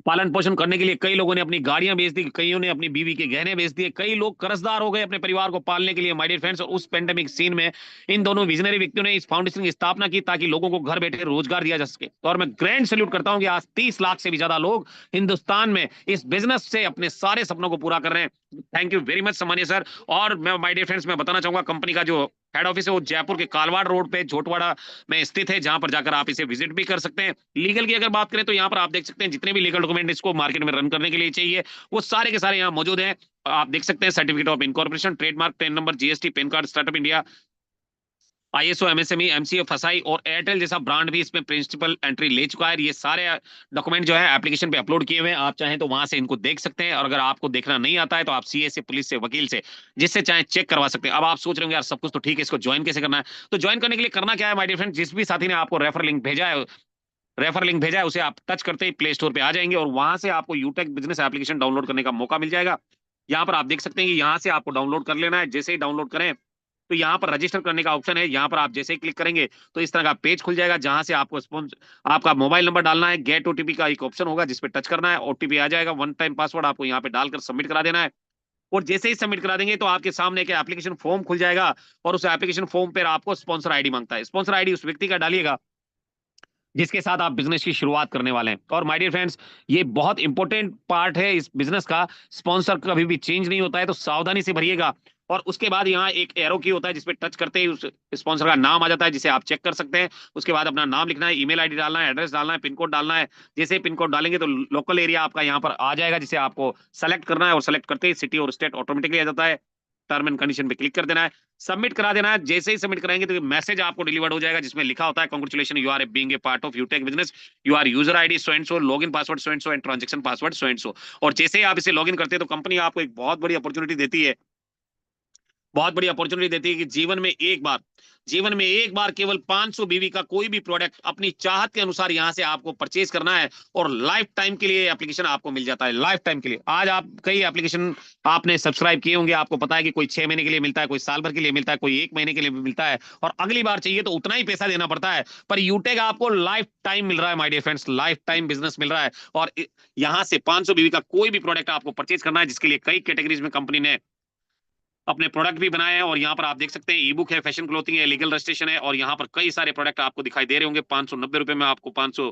पालन पोषण करने के लिए कई लोगों ने अपनी गाड़ियां बेच दी, कईयों ने अपनी बीवी के गहने बेच दिए, कई लोग कर्जदार हो गए अपने परिवार को पालने के लिए, माय डियर फ्रेंड्स। और उस पेंडेमिक सीन में इन दोनों विजनरी व्यक्तियों ने इस फाउंडेशन की स्थापना की ताकि लोगों को घर बैठे रोजगार दिया जा सके। और मैं ग्रैंड सैल्यूट करता हूं कि आज 30 लाख से भी ज्यादा लोग हिंदुस्तान में इस बिजनेस से अपने सारे सपनों को पूरा कर रहे हैं। थैंक यू वेरी मच सम्मानीय सर। और मैं माय डियर फ्रेंड्स मैं बताना चाहूंगा कंपनी का जो हेड ऑफिस है वो जयपुर के कालवाड़ रोड पे झोटवाड़ा में स्थित है, जहां पर जाकर आप इसे विजिट भी कर सकते हैं। लीगल की अगर बात करें तो यहाँ पर आप देख सकते हैं जितने भी लीगल डॉक्यूमेंट इसको मार्केट में रन करने के लिए चाहिए वो सारे के सारे यहाँ मौजूद हैं। आप देख सकते हैं certificate of incorporation, trademark, ten number, GST, pan card, startup India, ISO, MSME, MCA, फसाई, और एयरटेल जैसा ब्रांड भी इसमें प्रिंसिपल एंट्री ले चुका है। ये सारे डॉक्यूमेंट जो है एप्लीकेशन पे अपलोड किए हुए हैं, आप चाहें तो वहां से इनको देख सकते हैं। और अगर आपको देखना नहीं आता है तो आप सीए से, पुलिस से, वकील से, जिससे चाहे चेक करवा सकते हैं। अब आप सोच रहे होंगे यार सब कुछ तो ठीक है, इसको ज्वाइन कैसे करना है? तो ज्वाइन करने के लिए करना क्या है माय डियर फ्रेंड, जिस भी साथी ने आपको रेफर लिंक भेजा है उसे आप टच करते ही प्ले स्टोर पे आ जाएंगे और वहां से आपको यूटेक बिजनेस एप्लीकेशन डाउनलोड करने का मौका मिल जाएगा। यहाँ पर आप देख सकते हैं कि यहाँ से आपको डाउनलोड कर लेना है। जैसे ही डाउनलोड करें तो यहाँ पर रजिस्टर करने का ऑप्शन है, यहाँ पर आप जैसे ही क्लिक करेंगे तो इस तरह का पेज खुल जाएगा जहां से आपको आपका मोबाइल नंबर डालना है, गेट ओटीपी का एक ऑप्शन होगा जिस पे टच करना है, ओटीपी आ जाएगा, वन टाइम पासवर्ड आपको यहाँ पे डालकर सबमिट करा देना है। और जैसे ही सबमिट करा देंगे तो आपके सामने एक एप्लीकेशन फॉर्म खुल जाएगा और उस एप्लीकेशन फॉर्म पर आपको स्पॉन्सर आईडी मांगता है। स्पॉन्सर आईडी उस व्यक्ति का डालिएगा जिसके साथ आप बिजनेस की शुरुआत करने वाले हैं। और माय डियर फ्रेंड्स ये बहुत इंपॉर्टेंट पार्ट है इस बिजनेस का, स्पॉन्सर कभी भी चेंज नहीं होता है, तो सावधानी से भरिएगा। और उसके बाद यहाँ एक एरो की होता है जिसपे टच करते ही उस स्पॉन्सर का नाम आ जाता है जिसे आप चेक कर सकते हैं। उसके बाद अपना नाम लिखना है, ईमेल आईडी डालना है, एड्रेस डालना है, पिन कोड डालना है। जैसे पिन कोड डालेंगे तो लोकल एरिया आपका यहाँ पर आ जाएगा जिसे आपको सेलेक्ट करना है, और सेलेक्ट करते ही सिटी और स्टेट ऑटोमेटिकली आ जाता है। टर्म एंड कंडीशन पे क्लिक कर देना है, सबमिट करा देना है। जैसे ही सबमिट कराएंगे तो मैसेज आपको डिलीवर्ड हो जाएगा जिसमें लिखा होता है congratulation, you are being a part of UTech business, your user ID so and so, login password so and transaction password so and so. और जैसे ही आप इसे लॉगिन करते हैं तो कंपनी आपको एक बहुत बड़ी अपॉर्चुनिटी देती है, बहुत बड़ी अपॉर्चुनिटी देती है कि जीवन में एक बार केवल 500 बीवी का कोई भी प्रोडक्ट अपनी चाहत के अनुसार यहां से आपको परचेज करना है और लाइफ टाइम के लिए एप्लीकेशन आपको मिल जाता है। लाइफ टाइम के लिए आज आप कई एप्लीकेशन आपने सब्सक्राइब किए होंगे, आपको पता है कि कोई 6 महीने के लिए मिलता है, कोई साल भर के लिए मिलता है, कोई 1 महीने के लिए भी मिलता है, और अगली बार चाहिए तो उतना ही पैसा देना पड़ता है। पर यूटेक आपको लाइफ टाइम मिल रहा है my dear friends, lifetime business मिल रहा है। और यहां से 500 बीवी का कोई भी प्रोडक्ट आपको परचेज करना है जिसके लिए कई कैटेगरीज में कंपनी ने अपने प्रोडक्ट भी बनाए हैं। और यहाँ पर आप देख सकते हैं ई बुक है, फैशन क्लोथिंग है, लीगल रजिस्ट्रेशन है, और यहाँ पर कई सारे प्रोडक्ट आपको दिखाई दे रहे होंगे। 590 रुपए में आपको 500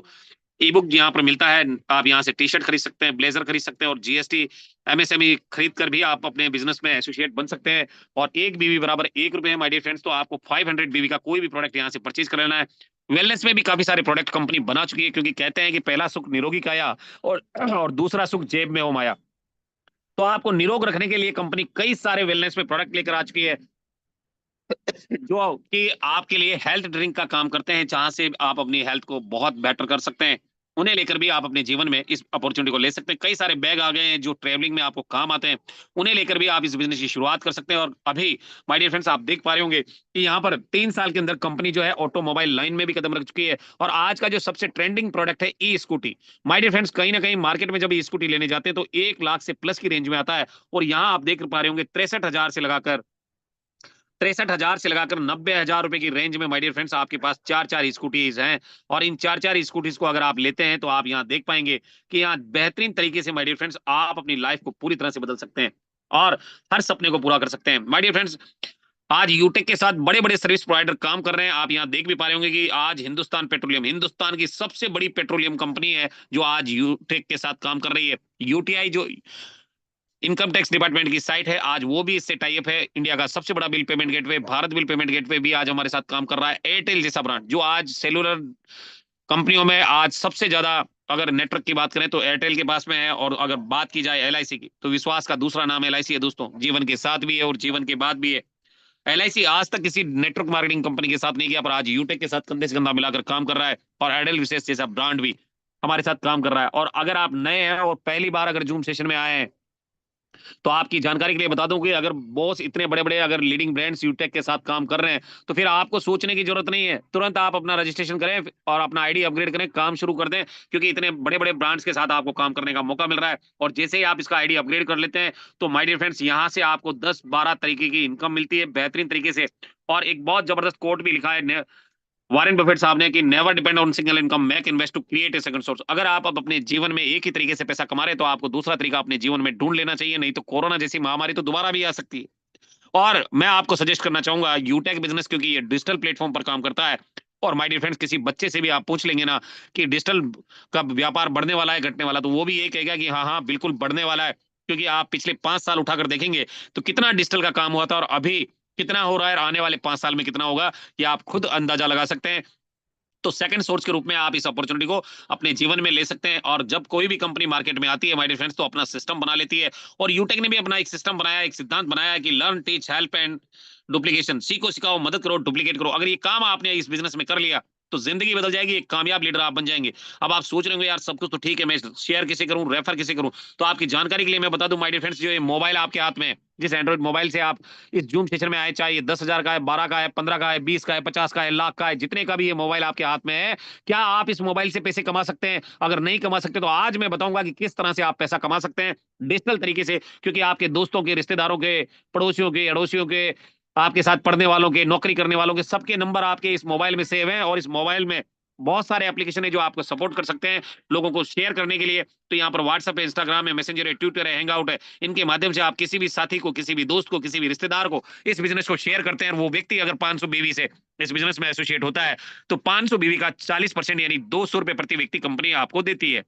ई बुक यहाँ पर मिलता है। आप यहाँ से टी शर्ट खरीद सकते हैं, ब्लेजर खरीद सकते हैं, और जीएसटी एमएसएमई खरीद कर भी आप अपने बिजनेस में एसोसिएट बन सकते हैं। और एक बीवी बराबर 1 रुपए है माय डियर फ्रेंड्स, तो आपको 500 बीवी का कोई भी प्रोडक्ट यहाँ से परचेज कर लेना है। वेलनेस में भी काफी सारे प्रोडक्ट कंपनी बना चुकी है क्योंकि कहते हैं कि पहला सुख निरोगी काया और दूसरा सुख जेब में हो माया। तो आपको निरोग रखने के लिए कंपनी कई सारे वेलनेस में प्रोडक्ट लेकर आ चुकी है जो कि आपके लिए हेल्थ ड्रिंक का काम करते हैं, जहां से आप अपनी हेल्थ को बहुत बेटर कर सकते हैं। उन्हें लेकर भी आप अपने जीवन में इस अपॉर्चुनिटी को ले सकते हैं। कई सारे बैग आ गए हैं जो ट्रेवलिंग में आपको काम आते हैं, उन्हें लेकर भी आप इस बिजनेस की शुरुआत कर सकते हैं। और अभी माय डियर फ्रेंड्स आप देख पा रहे होंगे कि यहाँ पर 3 साल के अंदर कंपनी जो है ऑटोमोबाइल लाइन में भी कदम रख चुकी है। और आज का जो सबसे ट्रेंडिंग प्रोडक्ट है e scooty, my dear friends कहीं ना कहीं मार्केट में जब ई स्कूटी लेने जाते हैं तो 1 लाख से प्लस की रेंज में आता है। और यहाँ आप देख पा रहे होंगे 63,000 से लगाकर 90,000 रुपए की रेंज में माय डियर फ्रेंड्स आपके पास 4 स्कूटीज हैं। और इन 4 स्कूटीज को अगर आप लेते हैं तो आप यहाँ देख पाएंगे कि यहाँ बेहतरीन तरीके से माय डियर फ्रेंड्स आप अपनी लाइफ को पूरी तरह से बदल सकते हैं और हर सपने को पूरा कर सकते हैं। माय डियर फ्रेंड्स आज यूटेक के साथ बड़े बड़े सर्विस प्रोवाइडर काम कर रहे हैं। आप यहाँ देख भी पा रहे होंगे कि आज हिंदुस्तान पेट्रोलियम हिंदुस्तान की सबसे बड़ी पेट्रोलियम कंपनी है जो आज यूटेक के साथ काम कर रही है। यूटीआई जो इनकम टैक्स डिपार्टमेंट की साइट है, आज वो भी इससे टाई अप है। इंडिया का सबसे बड़ा bill payment gateway Bharat bill payment gateway भी आज हमारे साथ काम कर रहा है। एयरटेल जैसा ब्रांड जो आज सेलुलर कंपनियों में आज सबसे ज्यादा अगर नेटवर्क की बात करें तो एयरटेल के पास में है, और अगर बात की जाए एलआईसी की तो विश्वास का दूसरा नाम एलआईसी है दोस्तों। जीवन के साथ भी है और जीवन के बाद भी है। एलआईसी आज तक किसी नेटवर्क मार्केटिंग कंपनी के साथ नहीं किया, पर आज यूटेक के साथ कंधे से कंधा मिलाकर काम कर रहा है, और एयरटेल विशेष जैसा ब्रांड भी हमारे साथ काम कर रहा है। और अगर आप नए हैं और पहली बार अगर जूम सेशन में आए हैं तो आपकी जानकारी के लिए बता दूं कि अगर बॉस इतने बड़े बड़े अगर लीडिंग ब्रांड्स यूटेक के साथ काम कर रहे हैं तो फिर आपको सोचने की जरूरत नहीं है, तुरंत आप अपना रजिस्ट्रेशन करें और अपना आईडी अपग्रेड करें, काम शुरू कर दें, क्योंकि इतने बड़े बड़े ब्रांड्स के साथ आपको काम करने का मौका मिल रहा है। और जैसे ही आप इसका आईडी अपग्रेड कर लेते हैं तो माय डियर फ्रेंड्स यहाँ से आपको 10-12 तरीके की इनकम मिलती है बेहतरीन तरीके से। और एक बहुत जबरदस्त कोट भी लिखा है वॉरेन बफेट साहब ने कि never depend on single income, make invest to create a second source. अगर आप अब अपने जीवन में एक ही तरीके से पैसा कमा रहे तो आपको दूसरा तरीका अपने जीवन में ढूंढ लेना चाहिए, नहीं तो कोरोना जैसी महामारी तो दोबारा भी आ सकती है। और मैं आपको सजेस्ट करना चाहूंगा यूटेक बिजनेस, क्योंकि ये डिजिटल प्लेटफॉर्म पर काम करता है। और माय डियर फ्रेंड्स, किसी बच्चे से भी आप पूछ लेंगे ना कि डिजिटल का व्यापार बढ़ने वाला है घटने वाला, तो वो भी ये कहेगा कि हाँ हाँ बिल्कुल बढ़ने वाला है। क्योंकि आप पिछले 5 साल उठाकर देखेंगे तो कितना डिजिटल का काम हुआ था और अभी कितना हो रहा है, आने वाले 5 साल में कितना होगा, ये आप खुद अंदाजा लगा सकते हैं। तो सेकंड सोर्स के रूप में आप इस अपॉर्चुनिटी को अपने जीवन में ले सकते हैं। और जब कोई भी कंपनी मार्केट में आती है माय डियर फ्रेंड्स तो अपना सिस्टम बना लेती है, और यूटेक ने भी अपना एक सिस्टम बनाया, एक सिद्धांत बनाया है कि learn teach help and duplication, सीखो सिखाओ मदद करो डुप्लीकेट करो। अगर ये काम आपने इस बिजनेस में कर लिया तो जिंदगी बदल जाएगी, एक कामयाब लीडर आप बन जाएंगे। अब आप सोच रहे होंगे यार सब कुछ तो ठीक है, मैं शेयर किसे करूं, रेफर किसे करूं, तो आपकी जानकारी के लिए मैं बता दूं माय डियर फ्रेंड्स, जो ये मोबाइल आपके हाथ में है, जिस एंड्रॉइड मोबाइल से आप इस जूम सेशन में आए, चाहे ये 10,000 का है, 12 का है, 15 का है, 20 का है, 50 का है, लाख का है, जितने का भी ये मोबाइल आपके हाथ में है, क्या आप इस मोबाइल से पैसे कमा सकते हैं? अगर नहीं कमा सकते तो आज मैं बताऊंगा कि किस तरह से आप पैसा कमा सकते हैं डिजिटल तरीके से। क्योंकि आपके दोस्तों के, रिश्तेदारों के, पड़ोसियों के, अड़ोसियों के, आपके साथ पढ़ने वालों के, नौकरी करने वालों के, सबके नंबर आपके इस मोबाइल में सेव हैं। और इस मोबाइल में बहुत सारे एप्लीकेशन है जो आपको सपोर्ट कर सकते हैं लोगों को शेयर करने के लिए। तो यहाँ पर व्हाट्सएप है, इंस्टाग्राम है, मैसेंजर है, ट्विटर है, हैंगआउट है। इनके माध्यम से आप किसी भी साथी को, किसी भी दोस्त को, किसी भी रिश्तेदार को इस बिजनेस को शेयर करते हैं। और वो व्यक्ति अगर 500 बीवी से इस बिजनेस में एसोसिएट होता है तो 500 बीवी का 40% यानी 200 रुपए प्रति व्यक्ति कंपनी आपको देती है।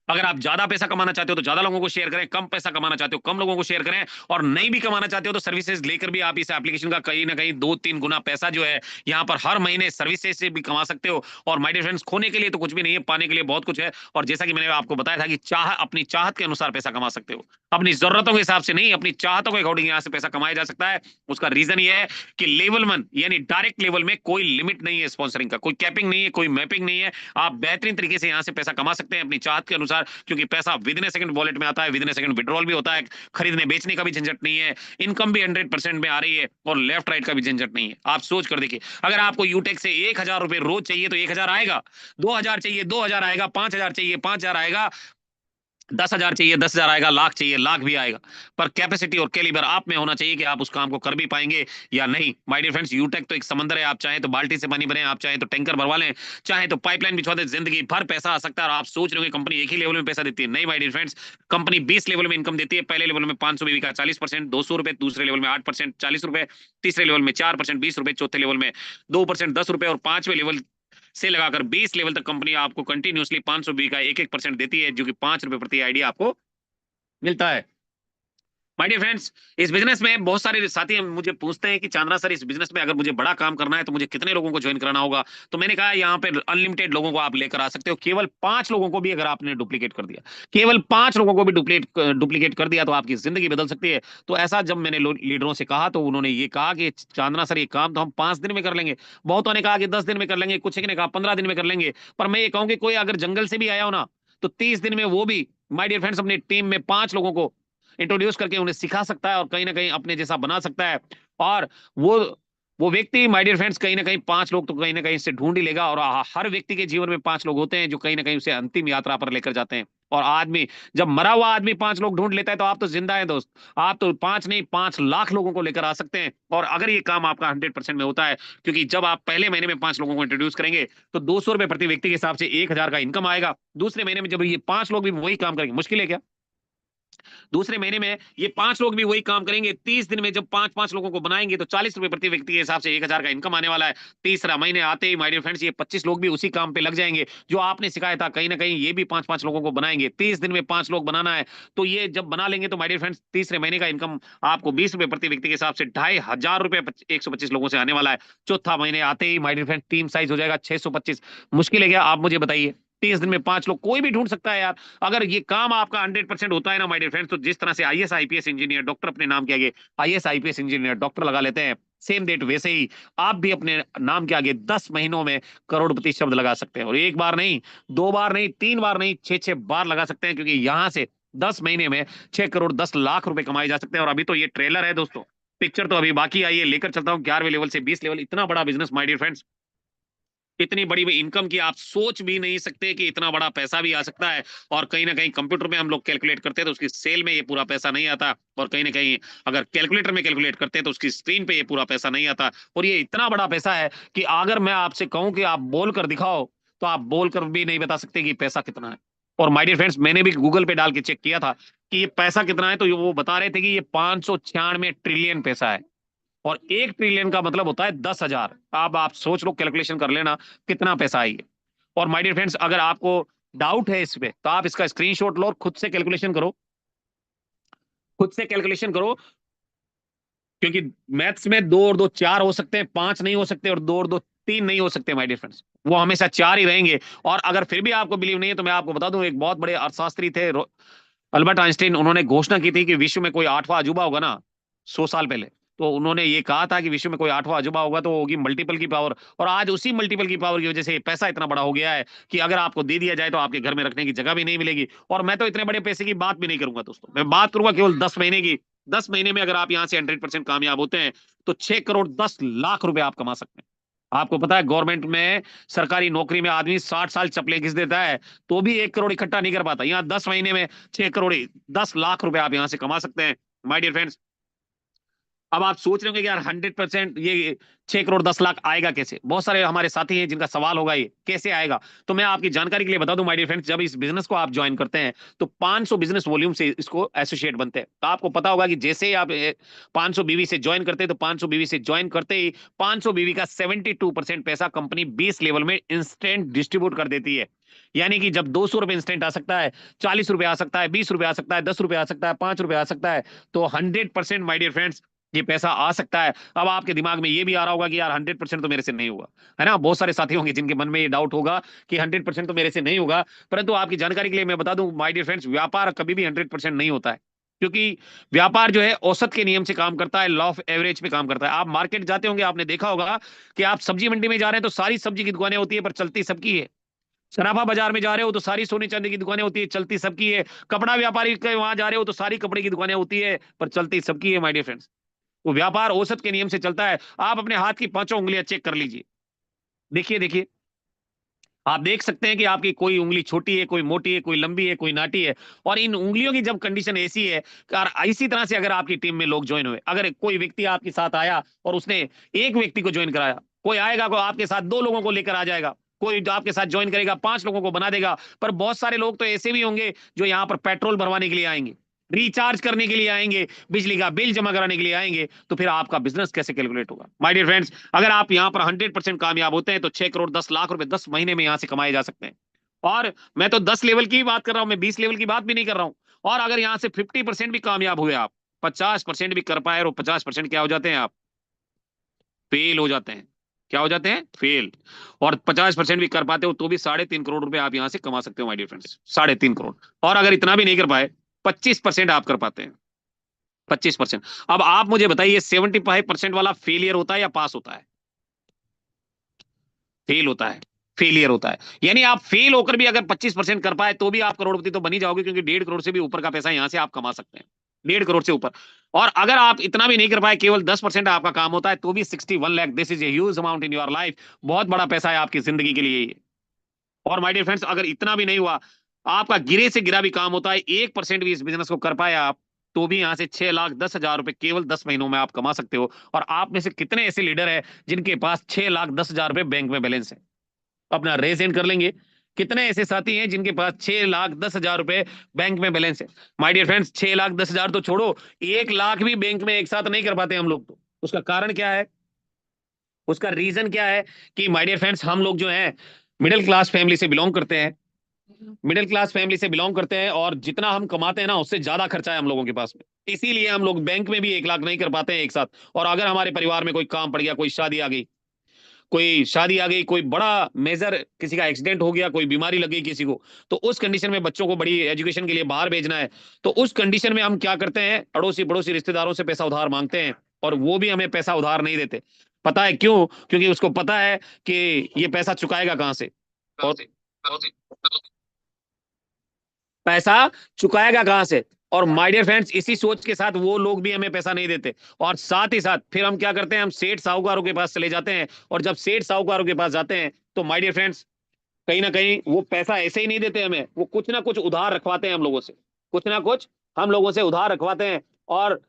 अगर आप ज्यादा पैसा कमाना चाहते हो तो ज्यादा लोगों को शेयर करें, कम पैसा कमाना चाहते हो कम लोगों को शेयर करें, और नहीं भी कमाना चाहते हो तो सर्विसेज लेकर भी आप इस एप्लीकेशन का कहीं ना कहीं 2-3 गुना पैसा जो है यहाँ पर हर महीने सर्विसेज से भी कमा सकते हो। और माय डियर फ्रेंड्स, खोने के लिए तो कुछ भी नहीं है, पाने के लिए बहुत कुछ है। और जैसा कि मैंने आपको बताया था कि अपनी चाहत के अनुसार पैसा कमा सकते हो, अपनी जरूरतों के हिसाब से नहीं, अपनी चाहतों के अकॉर्डिंग यहाँ से पैसा कमाया जा सकता है। उसका रीजन ये है कि लेवल 1 यानी डायरेक्ट लेवल में कोई लिमिट नहीं है, स्पॉन्सरिंग का कोई कैपिंग नहीं है, कोई मैपिंग नहीं है। आप बेहतरीन तरीके से यहाँ से पैसा कमा सकते हैं अपनी चाहत के अनुसार, क्योंकि पैसा with in a second wallet में आता है, with in a second withdrawal भी होता है, खरीदने बेचने का भी झंझट नहीं है, इनकम भी 100% में आ रही है, और लेफ्ट राइट का भी झंझट नहीं है। आप सोच कर देखिए, अगर आपको यूटेक से 1,000 रुपए रोज चाहिए तो 1,000 आएगा, 2,000 चाहिए 2,000 आएगा, 5,000 चाहिए 5,000 आएगा, 10,000 चाहिए 10,000 आएगा, लाख चाहिए लाख भी आएगा। पर कैपेसिटी और कैलिबर आप में होना चाहिए कि आप उस काम को कर भी पाएंगे या नहीं। माय डियर फ्रेंड्स, यूटेक तो एक समंदर है, आप चाहें तो बाल्टी से पानी भरें, आप चाहें तो टैंकर भरवा लें, चाहे तो पाइपलाइन बिछवा दें, जिंदगी भर पैसा आ सकता है। और आप सोच रहे हो कंपनी एक ही लेवल में पैसा देती है, नहीं my dear friends, company 20 level में इनकम देती है। पहले लेवल में 500 बीवी का 40%, 200 रुपए, दूसरे लेवल में 8% 40 रुपए, तीसरे लेवल में 4% 20 रुपए, चौथे लेवल में 2% 10 रुपए, और पांचवें लेवल से लगाकर 20 लेवल तक कंपनी आपको कंटिन्यूसली 500 बी का 1-1% देती है, जो कि 5 रुपए प्रति आईडी आपको मिलता है। माय डियर फ्रेंड्स, इस बिजनेस में बहुत सारे साथी मुझे पूछते हैं कि चांद्रा सर, इस बिजनेस में अगर मुझे बड़ा काम करना है तो मुझे कितने लोगों को ज्वाइन कराना होगा? तो मैंने कहा यहाँ पे अनलिमिटेड लोगों को आप लेकर आ सकते हो। केवल 5 लोगों को भी अगर आपने डुप्लीकेट कर दिया, केवल 5 लोगों को भी डुप्लीकेट कर दिया तो आपकी जिंदगी बदल सकती है। तो ऐसा जब मैंने लीडरों से कहा तो उन्होंने ये कहा कि चांद्रा सर, ये काम तो हम 5 दिन में कर लेंगे, बहुतों ने कहा कि 10 दिन में कर लेंगे, कुछ ने कहा 15 दिन में कर लेंगे। पर मैं ये कहूंगी कोई अगर जंगल से भी आया हो ना तो 30 दिन में वो भी माय डियर फ्रेंड्स अपनी टीम में 5 लोगों को इंट्रोड्यूस करके उन्हें सिखा सकता है और कहीं ना कहीं अपने जैसा बना सकता है। और वो व्यक्ति माय डियर फ्रेंड्स कहीं ना कहीं 5 लोग तो कहीं ना कहीं से ढूंढ ही लेगा। और हर व्यक्ति के जीवन में 5 लोग होते हैं जो कहीं ना कहीं उसे अंतिम यात्रा पर लेकर जाते हैं। और आदमी जब मरा हुआ आदमी 5 लोग ढूंढ लेता है तो आप तो जिंदा है दोस्त, आप तो 5 नहीं 5 लाख लोगों को लेकर आ सकते हैं। और अगर ये काम आपका 100% में होता है, क्योंकि जब आप पहले महीने में 5 लोगों को इंट्रोड्यूस करेंगे तो 200 रुपए प्रति व्यक्ति के हिसाब से 1,000 का इनकम आएगा। दूसरे महीने में जब ये 5 लोग भी वही काम करेंगे, मुश्किल है क्या? दूसरे महीने में ये 5 लोग भी वही काम करेंगे। 30 दिन में जब 5-5 लोगों को बनाएंगे तो 40 रुपए प्रति व्यक्ति के हिसाब से 1000 का इनकम आने वाला है। तीसरा महीने आते ही माय डियर फ्रेंड्स ये 25 लोग भी उसी काम पे लग जाएंगे जो आपने सिखाया था। कहीं ना कहीं ये भी 5-5 लोगों को बनाएंगे। 30 दिन में 5 लोग बनाना है, तो ये जब बना लेंगे तो माय डियर फ्रेंड्स तीसरे महीने का इनकम आपको 20 रुपए प्रति व्यक्ति के हिसाब से 2500 रुपए 125 लोगों से आने वाला है। चौथा महीने आते ही my dear friends team size हो जाएगा 625। मुश्किल है क्या? आप मुझे बताइए। 30 दिन में 5 लोग कोई भी ढूंढ सकता है यार। अगर ये काम आपका 100% होता है ना माय डियर फ्रेंड्स, तो जिस तरह से आईएएस आईपीएस इंजीनियर डॉक्टर अपने नाम के आगे आईएएस आईपीएस इंजीनियर डॉक्टर लगा लेते हैं, सेम डेट वैसे ही आप भी अपने नाम के आगे 10 महीनों में करोड़पति शब्द लगा सकते हैं। और एक बार नहीं, 2 बार नहीं, 3 बार नहीं, 6-6 बार लगा सकते हैं, क्योंकि यहां से 10 महीने में 6 करोड़ 10 लाख रुपए कमाए जा सकते हैं। और अभी तो ये ट्रेलर है दोस्तों, पिक्चर तो अभी बाकी आई है। लेकर चलता हूँ 11वें लेवल से 20 लेवल। इतना बड़ा बिजनेस माय डियर फ्रेंड्स, इतनी बड़ी इनकम की आप सोच भी नहीं सकते कि इतना बड़ा पैसा भी आ सकता है। और कहीं ना कहीं कंप्यूटर में हम लोग कैलकुलेट करते हैं तो उसकी सेल में ये पूरा पैसा नहीं आता, और कहीं ना कहीं अगर कैलकुलेटर में कैलकुलेट करते हैं तो उसकी स्क्रीन पे ये पूरा पैसा नहीं आता। और ये इतना बड़ा पैसा है कि अगर मैं आपसे कहूं कि आप बोल कर दिखाओ तो आप बोल कर भी नहीं बता सकते कि पैसा कितना है। और माय डियर फ्रेंड्स मैंने भी गूगल पे डाल के चेक किया था कि ये पैसा कितना है, तो वो बता रहे थे कि ये 596 ट्रिलियन पैसा है। और 1 ट्रिलियन का मतलब होता है 10,000। अब आप सोच लो, कैलकुलेशन कर लेना कितना पैसा आई है। और माय डियर फ्रेंड्स अगर आपको डाउट है इस पे तो आप इसका स्क्रीनशॉट लो और खुद से कैलकुलेशन करो, खुद से कैलकुलेशन करो। क्योंकि मैथ्स में 2 और 2 4 हो सकते हैं, 5 नहीं हो सकते, और 2 और 2 3 नहीं हो सकते माय डियर फ्रेंड्स, वो हमेशा 4 ही रहेंगे। और अगर फिर भी आपको बिलीव नहीं है तो मैं आपको बता दूं, एक बहुत बड़े अर्थशास्त्री थे अल्बर्ट आइंस्टाइन, उन्होंने घोषणा की थी कि विश्व में कोई 8वां अजूबा होगा ना 100 साल पहले, तो उन्होंने ये कहा था कि विश्व में कोई 8वां अजूबा होगा तो होगी मल्टीपल की पावर। और आज उसी मल्टीपल की पावर की वजह से पैसा इतना बड़ा हो गया है कि अगर आपको दे दिया जाए तो आपके घर में रखने की जगह भी नहीं मिलेगी। और मैं तो इतने बड़े पैसे की बात भी नहीं करूंगा दोस्तों, मैं बात करूंगा केवल 10 महीने की। 10 महीने में अगर आप यहाँ से 100% कामयाब होते हैं तो 6 करोड़ 10 लाख रुपए आप कमा सकते हैं। आपको पता है गवर्नमेंट में, सरकारी नौकरी में आदमी 60 साल चपले घिस देता है तो भी 1 करोड़ इकट्ठा नहीं कर पाता। यहाँ 10 महीने में 6 करोड़ 10 लाख रुपए आप यहाँ से कमा सकते हैं माय डियर फ्रेंड्स। अब आप सोच रहे होंगे कि यार 100% ये 6 करोड़ 10 लाख आएगा कैसे? बहुत सारे हमारे साथी हैं जिनका सवाल होगा ये कैसे आएगा। तो मैं आपकी जानकारी के लिए बता दूं माय डियर फ्रेंड्स, जब इस बिजनेस को आप ज्वाइन करते हैं तो 500 बिजनेस वॉल्यूम से इसको एसोसिएट बनते हैं। तो आपको पता होगा कि जैसे ही आप 500 बीवी से ज्वाइन करते हैं तो 500 बीवी से ज्वाइन करते ही 500 बीवी का 72% पैसा कंपनी 20 लेवल में इंस्टेंट डिस्ट्रीब्यूट कर देती है। यानी कि जब 200 रुपए इंस्टेंट आ सकता है, 40 रुपए आ सकता है, 20 रुपए आ सकता है, 10 रुपए आ सकता है, 5 रुपए आ सकता है, तो 100% माय डियर फ्रेंड्स ये पैसा आ सकता है। अब आपके दिमाग में ये भी आ रहा होगा कि यार 100% तो मेरे से नहीं होगा, है ना? बहुत सारे साथी होंगे जिनके मन में ये डाउट होगा कि 100% तो मेरे से नहीं होगा। परंतु आपकी जानकारी के लिए मैं बता दूं माय डियर फ्रेंड्स, व्यापार कभी भी 100% नहीं होता है, क्योंकि व्यापार जो है औसत के नियम से काम करता है, लॉ ऑफ एवरेज पे काम करता है। आप मार्केट जाते होंगे, आपने देखा होगा कि आप सब्जी मंडी में जा रहे हैं तो सारी सब्जी की दुकानें होती है पर चलती सबकी है। सराफा बाजार में जा रहे हो तो सारी सोने चांदी की दुकानें होती है, चलती सबकी है। कपड़ा व्यापारी के वहां जा रहे हो तो सारी कपड़े की दुकानें होती है पर चलती सबकी है माय डियर फ्रेंड्स। वो व्यापार औसत के नियम से चलता है। आप अपने हाथ की 5 उंगलियां चेक कर लीजिए, देखिए देखिए, आप देख सकते हैं कि आपकी कोई उंगली छोटी है, कोई मोटी है, कोई लंबी है, कोई नाटी है। और इन उंगलियों की जब कंडीशन ऐसी है, और इसी तरह से अगर आपकी टीम में लोग ज्वाइन हुए, अगर कोई व्यक्ति आपके साथ आया और उसने एक व्यक्ति को ज्वाइन कराया, कोई आएगा कोई आपके साथ 2 लोगों को लेकर आ जाएगा, कोई आपके साथ ज्वाइन करेगा 5 लोगों को बना देगा। पर बहुत सारे लोग तो ऐसे भी होंगे जो यहाँ पर पेट्रोल भरवाने के लिए आएंगे, रिचार्ज करने के लिए आएंगे, बिजली का बिल जमा कराने के लिए आएंगे, तो फिर आपका बिजनेस कैसे कैलकुलेट होगा? माय डियर फ्रेंड्स, अगर आप यहाँ पर 100% कामयाब होते हैं तो 6 करोड़ 10 लाख रुपए 10 महीने में यहाँ से कमाए जा सकते हैं। और मैं तो 10 लेवल की बात कर रहा हूं, मैं 20 लेवल की बात भी नहीं कर रहा हूं। और अगर यहाँ से 50% भी कामयाब हुए आप, 50% भी कर पाए, और 50% क्या हो जाते हैं आप? फेल हो जाते हैं। क्या हो जाते हैं? फेल। और 50% भी कर पाते हो तो भी 3.5 करोड़ रुपए आप यहाँ से कमा सकते हो माय डियर फ्रेंड्स, 3.5 करोड़। और अगर इतना भी नहीं कर पाए, 25% आप कर पाते हैं, 25%। अब आप मुझे बताइए 75% वाला फेलियर होता है या पास होता है? फेल होता है, फेलियर होता है। यानी आप फेल होकर भी अगर 25% कर पाए तो भी आप करोड़पति तो बन ही जाओगे, क्योंकि 1.5 करोड़ से भी ऊपर का पैसा यहां से आप कमा सकते हैं, 1.5 करोड़ से ऊपर। और अगर आप इतना भी नहीं कर पाए, केवल 10% आपका काम होता है, तो भी 61 lakh, this is a huge amount in your life. बहुत बड़ा पैसा है आपकी जिंदगी के लिए ये। और माय डियर फ्रेंड्स, अगर इतना भी नहीं हुआ, आपका गिरे से गिरा भी काम होता है, 1% भी इस बिजनेस को कर पाए आप, तो भी यहाँ से 6,10,000 रुपए केवल 10 महीनों में आप कमा सकते हो। और आप में से कितने ऐसे लीडर हैं जिनके पास 6,10,000 रुपए बैंक में बैलेंस है? अपना रेज एंड कर लेंगे कितने ऐसे साथी हैं जिनके पास 6,10,000 रुपए बैंक में बैलेंस है? माय डियर फ्रेंड्स, 6,10,000 तो छोड़ो, 1 लाख भी बैंक में एक साथ नहीं कर पाते हम लोग। तो उसका कारण क्या है? उसका रीजन क्या है? कि माय डियर फ्रेंड्स, हम लोग जो है मिडिल क्लास फैमिली से बिलोंग करते हैं, मिडिल क्लास फैमिली से बिलोंग करते हैं, और जितना हम कमाते हैं ना, उससे ज्यादा खर्चा है हम लोगों के पास में। इसीलिए हम लोग बैंक में भी 1 लाख नहीं कर पाते हैं एक साथ। और अगर हमारे परिवार में कोई काम पड़ गया, कोई शादी आ गई, कोई बड़ा मेजर किसी का एक्सीडेंट हो गया, कोई बीमारी लग गई किसी को, तो उस कंडीशन में बच्चों को बड़ी एजुकेशन के लिए बाहर भेजना है, तो उस कंडीशन में हम क्या करते हैं? अड़ोसी पड़ोसी रिश्तेदारों से पैसा उधार मांगते हैं, और वो भी हमें पैसा उधार नहीं देते। पता है क्यों? क्योंकि उसको पता है कि ये पैसा चुकाएगा कहां से, और पैसा चुकाएगा कहां से। और माय डियर फ्रेंड्स, इसी सोच के साथ वो लोग भी हमें पैसा नहीं देते, और साथ ही साथ फिर हम क्या करते हैं? हम सेठ साहूकारों के पास चले जाते हैं, और जब सेठ साहूकारों के पास जाते हैं तो माय डियर फ्रेंड्स, कहीं ना कहीं वो पैसा ऐसे ही नहीं देते हमें, वो कुछ ना कुछ उधार रखवाते हैं हम लोगों से, कुछ ना कुछ हम लोगों से उधार रखवाते हैं, और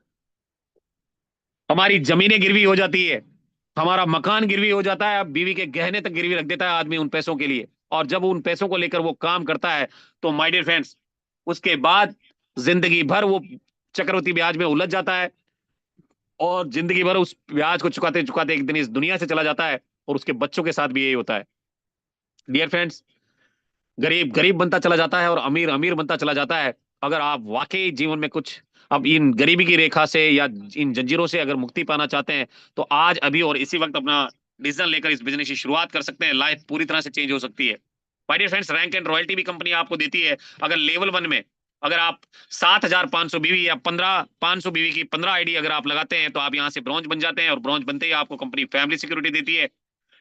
हमारी जमीनें गिरवी हो जाती है, हमारा मकान गिरवी हो जाता है, अब बीवी के गहने तक गिरवी रख देता है आदमी उन पैसों के लिए। और जब उन पैसों को लेकर वो काम करता है, तो माय डियर फ्रेंड्स, उसके बाद जिंदगी भर वो चक्रवृद्धि ब्याज में उलझ जाता है, और जिंदगी भर उस ब्याज को चुकाते चुकाते एक दिन इस दुनिया से चला जाता है, और उसके बच्चों के साथ भी यही होता है। डियर फ्रेंड्स, गरीब गरीब बनता चला जाता है, और अमीर अमीर बनता चला जाता है। अगर आप वाकई जीवन में कुछ अब इन गरीबी की रेखा से या इन जंजीरों से अगर मुक्ति पाना चाहते हैं, तो आज अभी और इसी वक्त अपना डिसीजन लेकर इस बिजनेस की शुरुआत कर सकते हैं। लाइफ पूरी तरह से चेंज हो सकती है। My dear friends, rank and royalty भी कंपनी आपको देती है। अगर लेवल 1 में अगर आप 7,500 बीवी या 15,500 बीवी की 15 आईडी अगर आप लगाते हैं, तो आप यहाँ से ब्रॉन्ज बन जाते हैं, और ब्रॉन्ज बनते ही आपको कंपनी फैमिली सिक्योरिटी देती है।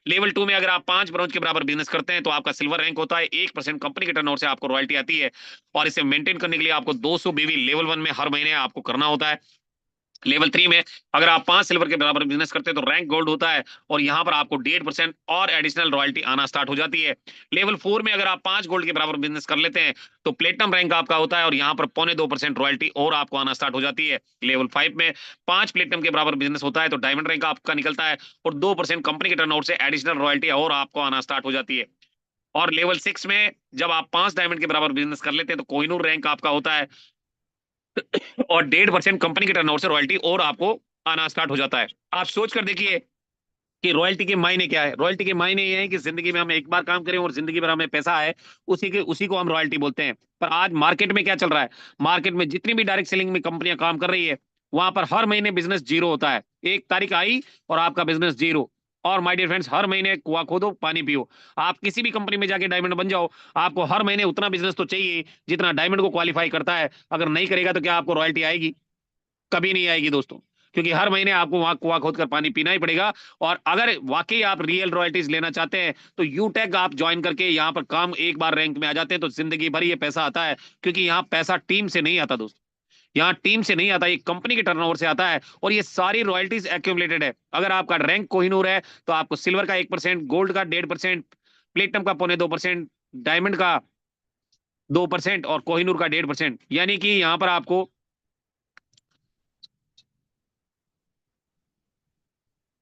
लेवल 2 में अगर आप 5 ब्रॉन्ज के बराबर बिजनेस करते हैं, तो आपका सिल्वर रैंक होता है। 1% कंपनी के टर्नओवर से आपको रॉयल्टी आती है, और इसे मेंटेन करने के लिए आपको 200 बीवी लेवल 1 में हर महीने आपको करना होता है। लेवल 3 में अगर आप 5 सिल्वर के बराबर बिजनेस करते हैं, तो रैंक गोल्ड होता है, और यहाँ पर आपको 1.5% और एडिशनल रॉयल्टी आना स्टार्ट हो जाती है। लेवल 4 में अगर आप 5 गोल्ड के बराबर बिजनेस कर लेते हैं, तो प्लेटिनम रैंक आपका होता है, और यहाँ पर 0.25% रॉयल्टी और आपको आना स्टार्ट हो जाती है। लेवल 5 में 5 प्लेटिनम के बराबर बिजनेस होता है, तो डायमंड रैंक आपका निकलता है, और 2% कंपनी के टर्नओवर से एडिशनल रॉयल्टी और आपको आना स्टार्ट हो जाती है। और लेवल 6 में जब आप 5 डायमंड के बराबर बिजनेस कर लेते हैं, तो कोहिनूर रैंक आपका होता है, और 1.5% कंपनी के टर्नओवर से रॉयल्टी और आपको आना स्टार्ट हो जाता है। आप सोच कर देखिए कि रॉयल्टी के मायने क्या है। रॉयल्टी के मायने ये है कि जिंदगी में हम एक बार काम करें और जिंदगी भर हमें पैसा आए, उसी को हम रॉयल्टी बोलते हैं। पर आज मार्केट में क्या चल रहा है? मार्केट में जितनी भी डायरेक्ट सेलिंग में कंपनियां काम कर रही है, वहां पर हर महीने बिजनेस जीरो होता है। 1 तारीख आई और आपका बिजनेस जीरो। और माय डियर फ्रेंड्स, हर महीने कुआं खोदो पानी पियो। आप किसी भी कंपनी में जाके डायमंड बन जाओ, आपको हर महीने उतना बिजनेस तो चाहिए जितना डायमंड को क्वालिफाई करता है। अगर नहीं करेगा तो क्या आपको रॉयल्टी आएगी? कभी नहीं आएगी दोस्तों, क्योंकि हर महीने आपको वहां कुआं खोद कर पानी पीना ही पड़ेगा। और अगर वाकई आप रियल रॉयल्टीज लेना चाहते हैं, तो यूटेक आप ज्वाइन करके यहाँ पर काम एक बार रैंक में आ जाते हैं, तो जिंदगी भर ये पैसा आता है। क्योंकि यहाँ पैसा टीम से नहीं आता दोस्तों, यहाँ टीम से नहीं आता, ये कंपनी के टर्नओवर से आता है, और ये सारी रॉयल्टीज एक्यूमुलेटेड है। अगर आपका रैंक कोहिनूर है, तो आपको सिल्वर का 1%, गोल्ड का 1.5%, प्लेटिनम का 0.25%, डायमंड का 2% और कोहिनूर का 1.5%, यानी कि यहाँ पर आपको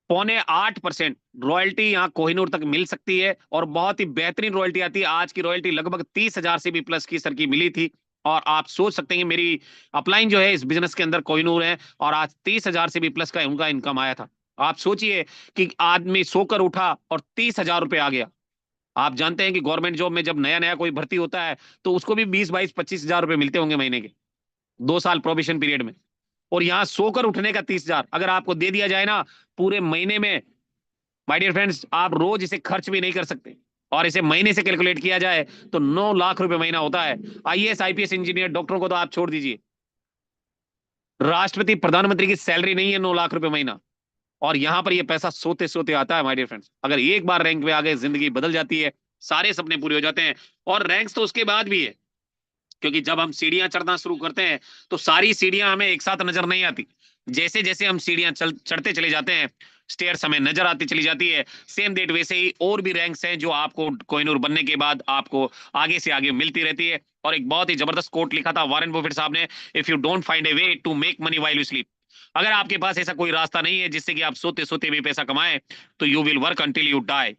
0.8% रॉयल्टी यहाँ कोहिनूर तक मिल सकती है। और बहुत ही बेहतरीन रॉयल्टी आती है। आज की रॉयल्टी लगभग 30,000 से भी प्लस की सर की मिली थी। और आप सोच सकते हैं कि मेरी अपलाइन जो है इस बिजनेस के अंदर कोहिनूर है, और आज 30,000 से भी प्लस का उनका इनकम आया था। आप सोचिए कि आदमी सोकर उठा और 30,000 रुपए आ गया। आप जानते हैं कि गवर्नमेंट जॉब में जब नया नया कोई भर्ती होता है, तो उसको भी 20-22-25,000 रुपए मिलते होंगे महीने के, 2 साल प्रोबेशन पीरियड में। और यहाँ सोकर उठने का 30,000 अगर आपको दे दिया जाए ना पूरे महीने में, माय डियर फ्रेंड्स, आप रोज इसे खर्च भी नहीं कर सकते। और इसे महीने से कैलकुलेट किया जाए तो 9 लाख रुपए महीना होता है। आईएएस आईपीएस इंजीनियर डॉक्टरों को तो आप छोड़ दीजिए, राष्ट्रपति प्रधानमंत्री की सैलरी नहीं है 9 लाख रुपए महीना। और यहां पर ये पैसा सोते सोते आता है माय डियर फ्रेंड्स। अगर एक बार रैंक में आ गए, जिंदगी बदल जाती है, सारे सपने पूरे हो जाते हैं। और रैंक्स तो उसके बाद भी है, क्योंकि जब हम सीढ़ियां चढ़ना शुरू करते हैं, तो सारी सीढ़ियां हमें एक साथ नजर नहीं आती। जैसे जैसे हम सीढ़ियां चढ़ते चले जाते हैं, स्टेयर्स हमें नजर आती चली जाती है। सेम डेट वैसे ही और भी रैंक्स हैं जो आपको कोहिनूर बनने के बाद आपको आगे से आगे मिलती रहती है। और एक बहुत ही जबरदस्त कोट लिखा था वॉरेन बफेट साहब ने, if you don't find a way to make money while you sleep, अगर आपके पास ऐसा कोई रास्ता नहीं है जिससे कि आप सोते सोते भी पैसा कमाएं, तो you will work until you die,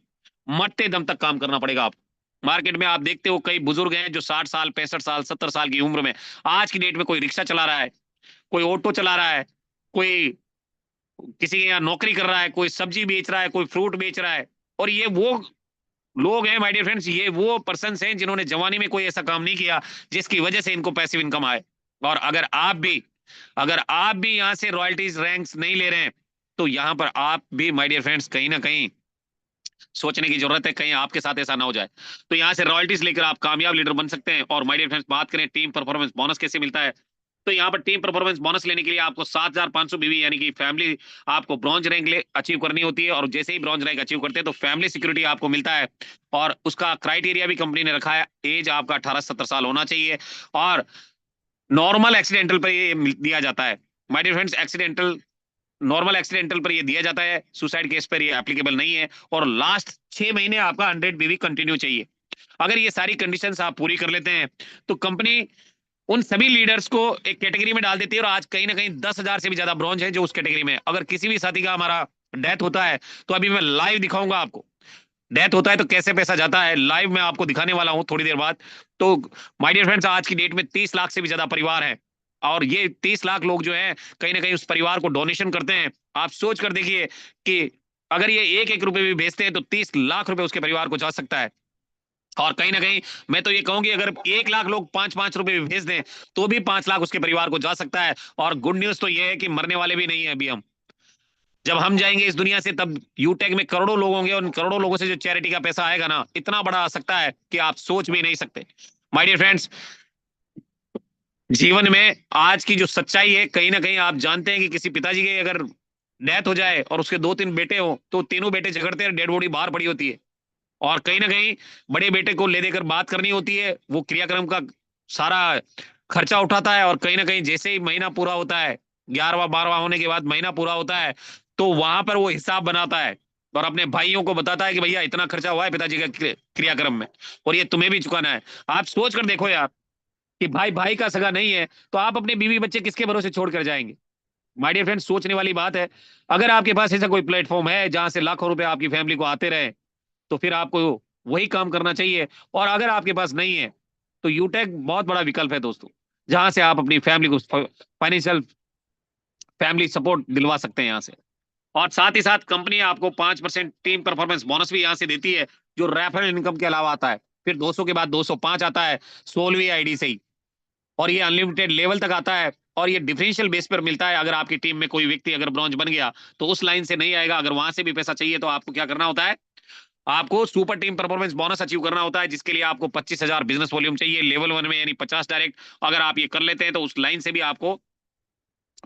मरते दम तक काम करना पड़ेगा आपको। मार्केट में आप देखते हो कई बुजुर्ग हैं जो 60 साल 65 साल 70 साल की उम्र में आज की डेट में कोई रिक्शा चला रहा है, कोई ऑटो चला रहा है, कोई किसी के यहाँ नौकरी कर रहा है, कोई सब्जी बेच रहा है, कोई फ्रूट बेच रहा है। और ये वो लोग हैं माय डियर फ्रेंड्स, ये वो पर्सन्स हैं जिन्होंने जवानी में कोई ऐसा काम नहीं किया जिसकी वजह से इनको पैसिव इनकम आए। और अगर आप भी यहाँ से रॉयल्टीज रैंक्स नहीं ले रहे हैं तो यहाँ पर आप भी माय डियर फ्रेंड्स कहीं ना कहीं सोचने की जरूरत है, कहीं आपके साथ ऐसा ना हो जाए। तो यहाँ से रॉयल्टीज लेकर आप कामयाब लीडर बन सकते हैं। और माय डियर फ्रेंड्स बात करें टीम परफॉर्मेंस बोनस कैसे मिलता है, तो यहाँ पर टीम परफॉर्मेंस बोनस लेने के लिए आपको 7,500 बीवी यानी कि फैमिली आपको ब्रॉन्ज रैंक अचीव करनी होती है। और जैसे ही ब्रॉन्ज रैंक अचीव करते हैं तो फैमिली सिक्योरिटी आपको मिलता है। और उसका क्राइटेरिया भी कंपनी ने रखा है, एज आपका 18 से 70 साल होना चाहिए। और नॉर्मल एक्सीडेंटल पर ये दिया जाता है my dear friends, normal accidental पर ये दिया जाता है, सुसाइड केस पर ये एप्लीकेबल नहीं है। और लास्ट 6 महीने आपका 100 बीवी कंटिन्यू चाहिए। अगर ये सारी कंडीशंस आप पूरी कर लेते हैं तो कंपनी उन सभी लीडर्स को एक कैटेगरी में डाल देती है। और आज कहीं ना कहीं 10,000 से भी ज्यादा ब्रॉन्ज है जो उस कैटेगरी में है। अगर किसी भी साथी का हमारा डेथ होता है तो अभी मैं लाइव दिखाऊंगा आपको, डेथ होता है तो कैसे पैसा जाता है, लाइव मैं आपको दिखाने वाला हूं थोड़ी देर बाद। तो माय डियर फ्रेंड्स आज की डेट में 30 लाख से भी ज्यादा परिवार है। और ये 30 लाख लोग जो है कहीं ना कहीं उस परिवार को डोनेशन करते हैं। आप सोच कर देखिए कि अगर ये एक एक रुपए भी भेजते हैं तो 30 लाख रुपए उसके परिवार को जा सकता है। और कहीं ना कहीं मैं तो ये कहूं कि अगर 1 लाख लोग 5-5 रुपए भी भेज दें तो भी 5 लाख उसके परिवार को जा सकता है। और गुड न्यूज तो ये है कि मरने वाले भी नहीं है अभी हम। जब हम जाएंगे इस दुनिया से तब यूटेक में करोड़ों लोग होंगे और उन करोड़ों लोगों से जो चैरिटी का पैसा आएगा ना, इतना बड़ा आ सकता है कि आप सोच भी नहीं सकते। माय डियर फ्रेंड्स, जीवन में आज की जो सच्चाई है, कहीं ना कहीं आप जानते हैं कि किसी पिताजी के अगर डेथ हो जाए और उसके 2-3 बेटे हो तो तीनों बेटे झगड़ते हैं, डेड बॉडी बाहर पड़ी होती है। और कहीं ना कहीं बड़े बेटे को ले देकर बात करनी होती है, वो क्रियाक्रम का सारा खर्चा उठाता है। और कहीं ना कहीं जैसे ही महीना पूरा होता है, 11वां 12वां होने के बाद महीना पूरा होता है, तो वहां पर वो हिसाब बनाता है और अपने भाइयों को बताता है कि भैया इतना खर्चा हुआ है पिताजी का क्रियाक्रम में और ये तुम्हें भी चुकाना है। आप सोच कर देखो यार कि भाई भाई का सगा नहीं है तो आप अपने बीवी बच्चे किसके भरोसे छोड़ कर जाएंगे। माय डियर फ्रेंड्स सोचने वाली बात है। अगर आपके पास ऐसा कोई प्लेटफॉर्म है जहां से लाखों रुपए आपकी फैमिली को आते रहे तो फिर आपको वही काम करना चाहिए। और अगर आपके पास नहीं है तो यूटेक बहुत बड़ा विकल्प है दोस्तों, जहां से आप अपनी फैमिली को फाइनेंशियल फैमिली सपोर्ट दिलवा सकते हैं यहाँ से। और साथ ही साथ कंपनी आपको 5% टीम परफॉर्मेंस बोनस भी यहाँ से देती है जो रेफरल इनकम के अलावा आता है। फिर 200 के बाद 205 आता है 16वीं आईडी से ही। और ये अनलिमिटेड लेवल तक आता है और ये डिफरेंशियल बेस पर मिलता है। अगर आपकी टीम में कोई व्यक्ति अगर ब्रॉन्ज बन गया तो उस लाइन से नहीं आएगा, अगर वहां से भी पैसा चाहिए तो आपको क्या करना होता है, आपको super team performance bonus achieve करना होता है, जिसके लिए आपको 25,000 बिजनेस वॉल्यूम चाहिए लेवल 1 में यानी 50 डायरेक्ट। अगर आप ये कर लेते हैं तो उस लाइन से भी आपको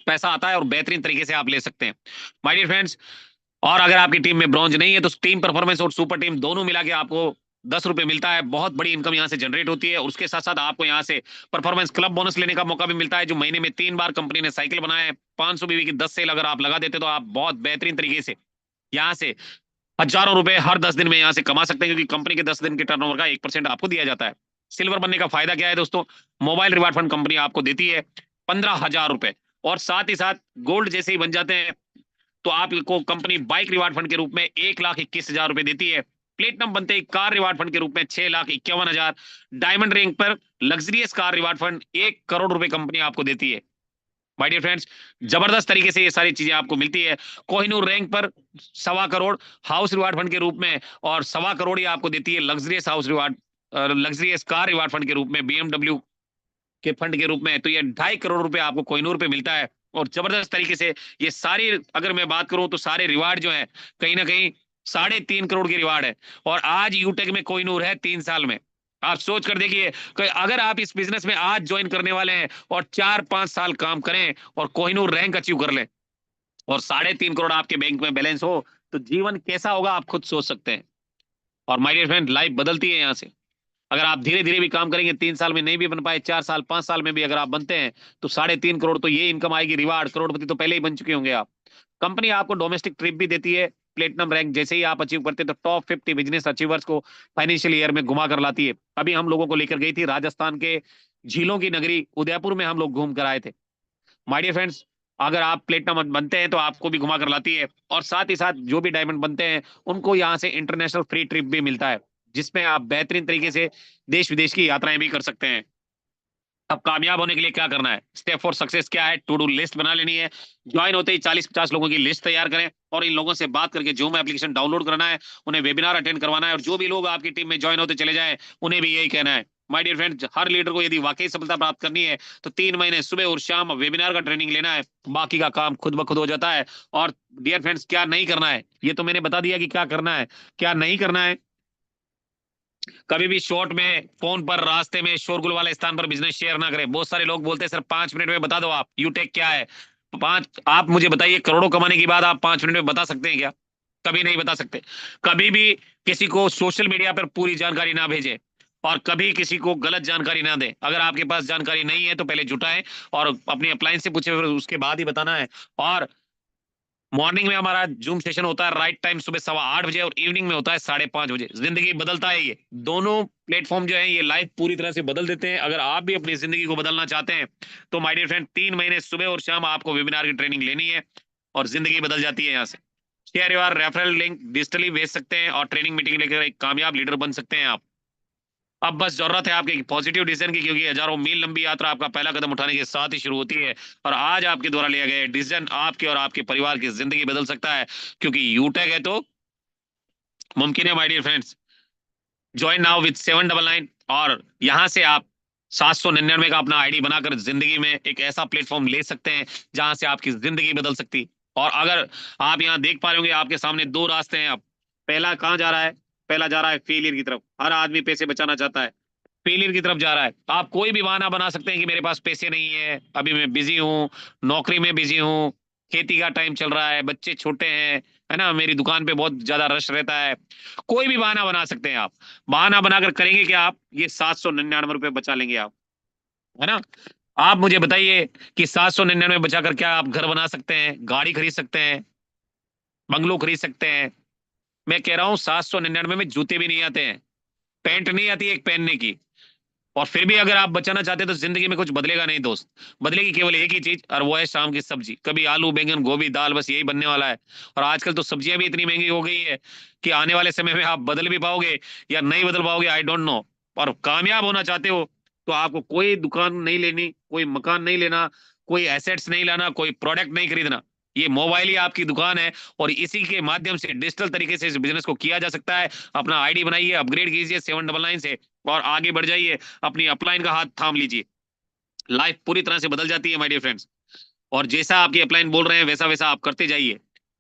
पैसा आता है और बेहतरीन तरीके से आप ले सकते हैं माय डियर फ्रेंड्स। और अगर आपकी टीम में ब्रॉन्ज नहीं है तो टीम परफॉर्मेंस और सुपर टीम दोनों मिला के आपको 10 रुपए मिलता है। बहुत बड़ी इनकम यहाँ से जनरेट होती है। और उसके साथ साथ आपको यहाँ से परफॉर्मेंस क्लब बोनस लेने का मौका भी मिलता है जो महीने में 3 बार कंपनी ने साइकिल बनाया है। 500 बीवी की 10 सेल अगर आप लगा देते तो आप बहुत बेहतरीन तरीके से यहाँ से हजारों रुपए हर 10 दिन में यहाँ से कमा सकते हैं, क्योंकि कंपनी के 10 दिन के टर्नओवर का 1% आपको दिया जाता है। सिल्वर बनने का फायदा क्या है दोस्तों, मोबाइल रिवार्ड फंड कंपनी आपको देती है 15,000 रुपए। और साथ ही साथ गोल्ड जैसे ही बन जाते हैं तो आपको कंपनी बाइक रिवार्ड फंड के रूप में 1,21,000 रुपए देती है। प्लेटिनम बनते ही कार रिवार्ड फंड के रूप में 6,51,000। डायमंड रैंक पर luxurious car reward fund 1 crore रुपए कंपनी आपको देती है। माय डियर फ्रेंड्स जबरदस्त तरीके से ये सारी चीजें आपको मिलती है। कोहिनूर रैंक पर 1.25 करोड़ हाउस रिवार्ड फंड के रूप में और 1.25 करोड़ ही आपको देती है luxurious house reward luxurious car reward fund के रूप में BMW के फंड के रूप में। तो ये 2.5 करोड़ रुपए आपको कोहिनूर पे मिलता है। और जबरदस्त तरीके से ये सारी अगर मैं बात करूं तो सारे रिवार्ड जो है कहीं ना कहीं 3.5 करोड़ के रिवार्ड है। और आज यूटेक में कोहिनूर है 3 साल में। आप सोच कर देखिए कि अगर आप इस बिजनेस में आज ज्वाइन करने वाले हैं और 4-5 साल काम करें और कोहिनूर रैंक अचीव कर लें और 3.5 करोड़ आपके बैंक में बैलेंस हो तो जीवन कैसा होगा आप खुद सोच सकते हैं। और माय डियर फ्रेंड लाइफ बदलती है यहाँ से। अगर आप धीरे धीरे भी काम करेंगे 3 साल में नहीं भी बन पाए 4 साल 5 साल में भी अगर आप बनते हैं तो 3.5 करोड़ तो ये इनकम आएगी। रिवार्ड करोड़पति तो पहले ही बन चुके होंगे आप। कंपनी आपको डोमेस्टिक ट्रिप भी देती है। प्लेटिनम रैंक जैसे ही आप अचीव करते हैं तो टॉप 50 बिजनेस अचीवर्स को फाइनेंशियल ईयर में घुमा कर लाती है। अभी हम लोगों को लेकर गई थी राजस्थान के झीलों की नगरी उदयपुर में, हम लोग घूम कर आए थे। माय डियर फ्रेंड्स अगर आप प्लेटिनम बनते हैं तो आपको भी घुमा कर लाती है। और साथ ही साथ जो भी डायमंड बनते हैं उनको यहाँ से इंटरनेशनल फ्री ट्रिप भी मिलता है। जिसमें आप बेहतरीन तरीके से देश विदेश की यात्राएं भी कर सकते हैं। अब कामयाब होने के लिए क्या करना है, स्टेप फॉर सक्सेस क्या है, टू डू लिस्ट बना लेनी है। ज्वाइन होते ही 40-50 लोगों की लिस्ट तैयार करें और इन लोगों से बात करके जूम एप्लीकेशन डाउनलोड करना है, उन्हें वेबिनार अटेंड करवाना है, और जो भी लोग आपकी टीम में ज्वाइन होते चले जाएं उन्हें भी यही कहना है। माय डियर फ्रेंड्स, हर लीडर को यदि वाकई सफलता प्राप्त करनी है तो 3 महीने सुबह और शाम वेबिनार का ट्रेनिंग लेना है, बाकी का काम खुद ब खुद हो जाता है। और डियर फ्रेंड्स, क्या नहीं करना है ये तो मैंने बता दिया कि क्या करना है। क्या नहीं करना है, कभी भी शॉर्ट में फोन पर रास्ते में शोरगुल वाले स्थान पर बिजनेस शेयर ना करें। बहुत सारे लोग बोलते हैं सर 5 मिनट में बता दो आप यूटेक क्या है। आप मुझे बताइए, करोड़ों कमाने की बात आप 5 मिनट में बता सकते हैं क्या? कभी नहीं बता सकते। कभी भी किसी को सोशल मीडिया पर पूरी जानकारी ना भेजें और कभी किसी को गलत जानकारी ना दें। अगर आपके पास जानकारी नहीं है तो पहले जुटाएं और अपनी अपलाइन से पूछे, फिर उसके बाद ही बताना है। और मॉर्निंग में हमारा जूम सेशन होता है राइट टाइम सुबह 8:15 बजे, और इवनिंग में होता है 5:30 बजे। जिंदगी बदलता है ये दोनों प्लेटफॉर्म जो है, ये लाइफ पूरी तरह से बदल देते हैं। अगर आप भी अपनी जिंदगी को बदलना चाहते हैं तो माय डियर फ्रेंड 3 महीने सुबह और शाम आपको वेबिनार की ट्रेनिंग लेनी है और जिंदगी बदल जाती है। यहाँ से share your referral link digitally भेज सकते हैं और ट्रेनिंग मीटिंग लेकर एक कामयाब लीडर बन सकते हैं आप। अब बस जरूरत है आपके पॉजिटिव डिसीजन की, क्योंकि हजारों मील लंबी यात्रा आपका पहला कदम उठाने के साथ ही शुरू होती है। और आज आपके द्वारा लिया गया डिसीजन आपके और आपके परिवार की जिंदगी बदल सकता है, क्योंकि यूटेक है तो मुमकिन है। My dear friends, join now with 799 और यहाँ से आप 799 का अपना आईडी बनाकर जिंदगी में एक ऐसा प्लेटफॉर्म ले सकते हैं जहां से आपकी जिंदगी बदल सकती। और अगर आप यहाँ देख पा रहे होंगे, आपके सामने 2 रास्ते हैं। अब पहला कहाँ जा रहा है? पहला जा रहा है फेलियर की तरफ। हर आदमी पैसे बचाना चाहता है, फेलियर की तरफ जा रहा है। आप कोई भी बहाना बना सकते हैं कि मेरे पास पैसे नहीं है, अभी मैं बिजी हूँ, नौकरी में बिजी हूँ, खेती का टाइम चल रहा है, बच्चे छोटे हैं, है ना, मेरी दुकान पे बहुत ज्यादा रश रहता है। कोई भी बहाना बना सकते हैं आप। बहाना बनाकर करेंगे क्या आप? ये 799 रुपए बचा लेंगे आप, है ना। आप मुझे बताइए कि 799 बचाकर क्या आप घर बना सकते हैं, गाड़ी खरीद सकते हैं, बंगलो खरीद सकते हैं? मैं कह रहा हूँ 799 में जूते भी नहीं आते हैं, पैंट नहीं आती एक पहनने की। और फिर भी अगर आप बचाना चाहते हैं तो जिंदगी में कुछ बदलेगा नहीं दोस्त। बदलेगी केवल एक ही चीज, और वो है शाम की सब्जी। कभी आलू बैंगन गोभी दाल, बस यही बनने वाला है। और आजकल तो सब्जियां भी इतनी महंगी हो गई है कि आने वाले समय में आप बदल भी पाओगे या नहीं बदल पाओगे, आई डोंट नो। और कामयाब होना चाहते हो तो आपको कोई दुकान नहीं लेनी, कोई मकान नहीं लेना, कोई एसेट्स नहीं लाना, कोई प्रोडक्ट नहीं खरीदना। ये मोबाइल ही आपकी दुकान है और इसी के माध्यम से डिजिटल तरीके से इस बिजनेस को किया जा सकता है। अपना आईडी बनाइए, अपग्रेड कीजिए 799 से और आगे बढ़ जाइए। अपनी अपलाइन का हाथ थाम लीजिए, लाइफ पूरी तरह से बदल जाती है माय डियर फ्रेंड्स। और जैसा आपकी अपलाइन बोल रहे हैं वैसा वैसा आप करते जाइए।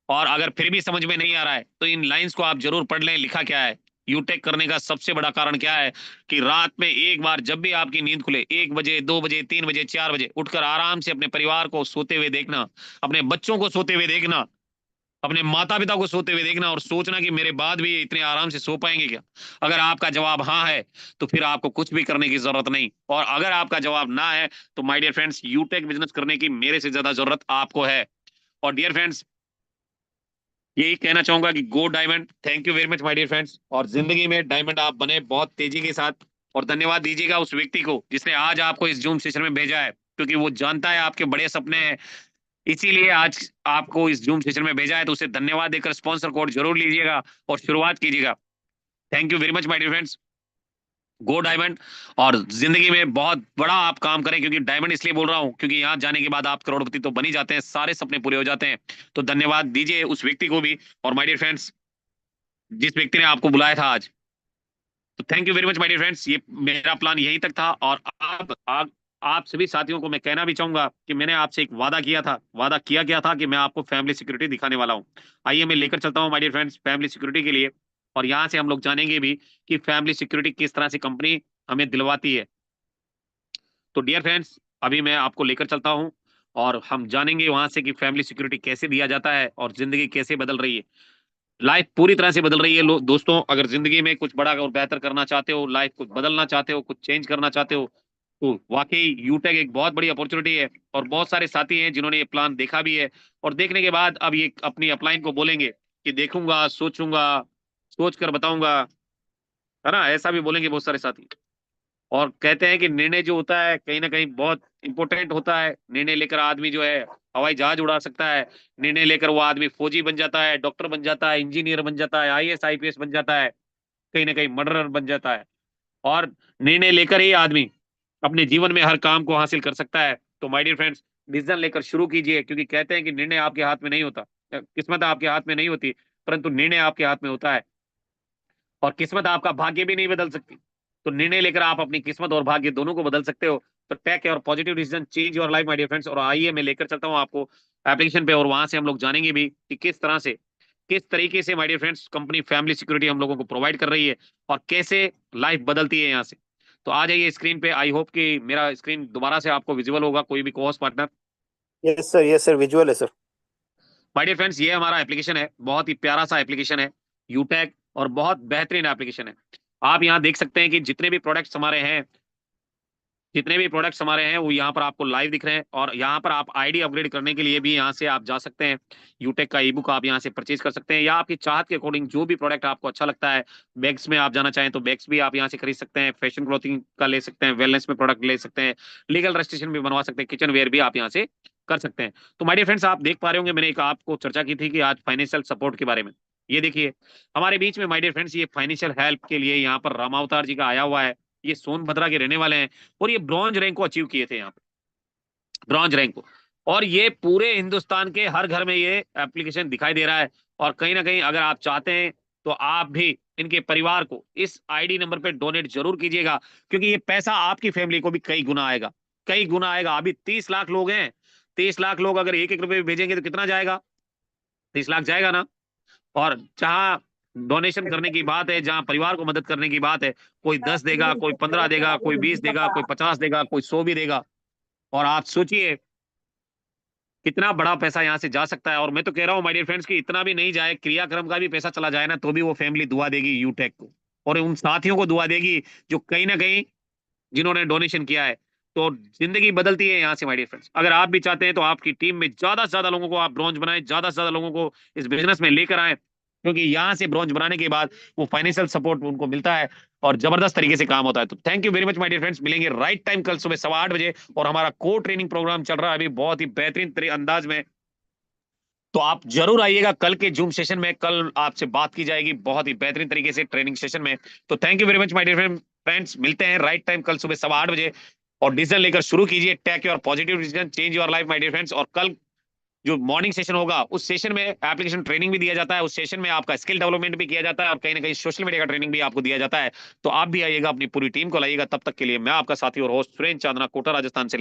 और अगर फिर भी समझ में नहीं आ रहा है तो इन लाइंस को आप जरूर पढ़ लें, लिखा क्या है। यूटेक करने का सबसे बड़ा कारण क्या है कि रात में एक बार जब भी आपकी नींद खुले, 1 बजे 2 बजे 3 बजे 4 बजे उठकर आराम से अपने परिवार को सोते हुए देखना, अपने बच्चों को सोते हुए देखना, अपने माता पिता को सोते हुए देखना और सोचना कि मेरे बाद भी ये इतने आराम से सो पाएंगे क्या। अगर आपका जवाब हाँ है तो फिर आपको कुछ भी करने की जरूरत नहीं। और अगर आपका जवाब ना है तो my dear friends, Utech business करने की मेरे से ज्यादा जरूरत आपको है। और डियर फ्रेंड्स, यही कहना चाहूंगा कि go diamond. Thank you very much my dear friends. और जिंदगी में डायमंड आप बने बहुत तेजी के साथ। और धन्यवाद दीजिएगा उस व्यक्ति को जिसने आज आपको इस जूम सेशन में भेजा है, क्योंकि वो जानता है आपके बड़े सपने हैं, इसीलिए आज आपको इस जूम सेशन में भेजा है। तो उसे धन्यवाद देकर स्पॉन्सर कोड जरूर लीजिएगा और शुरुआत कीजिएगा। Thank you very much my dear friends. Go diamond. और जिंदगी में बहुत बड़ा आप काम करें, क्योंकि डायमंड इसलिए बोल रहा हूं क्योंकि यहाँ जाने के बाद आप करोड़पति तो बन ही जाते हैं, सारे सपने पूरे हो जाते हैं। तो धन्यवाद दीजिए उस व्यक्ति को भी। और माय डियर फ्रेंड्स, जिस व्यक्ति ने आपको बुलाया था आज, तो thank you very much my dear friends. ये मेरा प्लान यहीं तक था। और अब आप सभी साथियों को मैं कहना भी चाहूंगा कि मैंने आपसे एक वादा किया था। वादा किया गया था कि मैं आपको फैमिली सिक्योरिटी दिखाने वाला हूं। आइए मैं लेकर चलता हूं my dear friends family security के लिए। और यहाँ से हम लोग जानेंगे भी कि फैमिली सिक्योरिटी किस तरह से कंपनी हमें दिलवाती है। तो डियर फ्रेंड्स, अभी मैं आपको लेकर चलता हूँ और हम जानेंगे वहां से कि फैमिली सिक्योरिटी कैसे दिया जाता है और जिंदगी कैसे बदल रही है। लाइफ पूरी तरह से बदल रही है दोस्तों। अगर जिंदगी में कुछ बड़ा और बेहतर करना चाहते हो, लाइफ को बदलना चाहते हो, कुछ चेंज करना चाहते हो, तो वाकई यूटेक एक बहुत बड़ी अपॉर्चुनिटी है। और बहुत सारे साथी हैं जिन्होंने ये प्लान देखा भी है और देखने के बाद अब ये अपनी अपलाइन को बोलेंगे कि देखूंगा, सोचूंगा, सोच कर बताऊंगा, है ना, ऐसा भी बोलेंगे बहुत सारे साथी। और कहते हैं कि निर्णय जो होता है कहीं ना कहीं बहुत इंपॉर्टेंट होता है। निर्णय लेकर आदमी जो है हवाई जहाज उड़ा सकता है। निर्णय लेकर वो आदमी फौजी बन जाता है, डॉक्टर बन जाता है, इंजीनियर बन जाता है, आईएएस आईपीएस बन जाता है कहीं ना कहीं मर्डरर बन जाता है। और निर्णय लेकर ही आदमी अपने जीवन में हर काम को हासिल कर सकता है। तो माय डियर फ्रेंड्स, डिसीजन लेकर शुरू कीजिए, क्योंकि कहते हैं कि निर्णय आपके हाथ में नहीं होता, किस्मत आपके हाथ में नहीं होती, परंतु निर्णय आपके हाथ में होता है। और किस्मत आपका भाग्य भी नहीं बदल सकती, तो निर्णय लेकर आप अपनी किस्मत और भाग्य दोनों को बदल सकते हो। तो टेक और positive decision, change your life my dear friends. और आइए मैं लेकर चलता हूँ आपको एप्लीकेशन पे, और वहां से हम लोग जानेंगे भी कि किस तरीके से my dear friends company family security हम लोगों को प्रोवाइड कर रही है, और कैसे लाइफ बदलती है यहाँ से। तो आ जाइए स्क्रीन पे। आई होप कि मेरा स्क्रीन दोबारा से आपको विजिबल होगा, कोई भी co-host partner. Yes sir, visual है सर। माय डियर फ्रेंड्स, ये हमारा एप्लीकेशन है, बहुत ही प्यारा सा एप्लीकेशन है यूटेक, और बहुत बेहतरीन एप्लीकेशन है। आप यहाँ देख सकते हैं कि जितने भी प्रोडक्ट्स हमारे हैं वो यहाँ पर आपको लाइव दिख रहे हैं। और यहाँ पर आप आईडी अपग्रेड करने के लिए भी यहाँ से आप जा सकते हैं। यूटेक का ई बुक आप यहाँ से परचेज कर सकते हैं, या आपकी चाहत के अकॉर्डिंग जो भी प्रोडक्ट आपको अच्छा लगता है। बैग्स में आप जाना चाहें तो बैग्स भी आप यहाँ से खरीद सकते हैं, फैशन क्लॉथिंग का ले सकते हैं, वेलनेस में प्रोडक्ट ले सकते हैं, लीगल रजिस्ट्रेशन भी बनवा सकते हैं, किचन वेयर भी आप यहाँ से कर सकते हैं। तो माय डियर फ्रेंड्स, आप देख पा रहे होंगे, मैंने एक आपको चर्चा की थी कि आज फाइनेंशियल सपोर्ट के बारे में। ये देखिए हमारे बीच में माय डियर फ्रेंड्स, ये फाइनेंशियल हेल्प के लिए यहाँ पर रामावतार जी का आया हुआ है। ये सोनभद्रा के रहने वाले हैं, और ये ब्रॉन्ज रैंक को अचीव किए थे यहाँ पे, ब्रॉन्ज रैंक को। और ये पूरे हिंदुस्तान के हर घर में ये एप्लीकेशन दिखाई दे रहा है। और कहीं ना कहीं अगर आप चाहते हैं तो आप भी इनके परिवार को इस आईडी नंबर पे डोनेट जरूर कीजिएगा, क्योंकि ये पैसा आपकी फैमिली को भी कई गुना आएगा, कई गुना आएगा। अभी 30 लाख लोग हैं, 30 लाख लोग अगर 1-1 रुपए भी भेजेंगे तो कितना जाएगा? 30 लाख जाएगा ना। और जहां डोनेशन करने की बात है, जहां परिवार को मदद करने की बात है, कोई 10 देगा, कोई 15 देगा, कोई 20 देगा, कोई 50 देगा, कोई 100 भी देगा। और आप सोचिए कितना बड़ा पैसा यहाँ से जा सकता है। और मैं तो कह रहा हूँ माय डियर फ्रेंड्स कि इतना भी नहीं जाए, क्रियाक्रम का भी पैसा चला जाए ना, तो भी वो फैमिली दुआ देगी यूटेक को, और उन साथियों को दुआ देगी जो कहीं ना कहीं जिन्होंने डोनेशन किया है। तो जिंदगी बदलती है यहाँ से माय डियर फ्रेंड्स। अगर आप भी चाहते हैं तो आपकी टीम में ज्यादा से ज्यादा लोगों को आप ब्रॉन्ज बनाएं, ज्यादा से ज्यादा लोगों को इस बिजनेस में लेकर आए, क्योंकि यहाँ से ब्रॉन्ज बनाने के बाद वो फाइनेंशियल सपोर्ट उनको मिलता है, और जबरदस्त तरीके से काम होता है। तो thank you very much my dear friends. मिलेंगे राइट टाइम कल सुबह 8:15 बजे, और हमारा कोर ट्रेनिंग प्रोग्राम चल रहा है अभी बहुत ही बेहतरीन अंदाज में। तो आप जरूर आइएगा कल के जूम सेशन में, कल आपसे बात की जाएगी बहुत ही बेहतरीन तरीके से ट्रेनिंग सेशन में। तो thank you very much my dear friends, मिलते हैं राइट टाइम कल सुबह 8:15 बजे। और डिसीजन लेकर शुरू कीजिए, take your positive decision, change your life my dear friends. और कल जो मॉर्निंग सेशन होगा उस सेशन में एप्लीकेशन ट्रेनिंग भी दिया जाता है, उस सेशन में आपका स्किल डेवलपमेंट भी किया जाता है, और कहीं ना कहीं सोशल मीडिया का ट्रेनिंग भी आपको दिया जाता है। तो आप भी आइएगा, अपनी पूरी टीम को लाइएगा। तब तक के लिए मैं आपका साथी और होस्ट सुरेंद्र चांदना, कोटा राजस्थान से।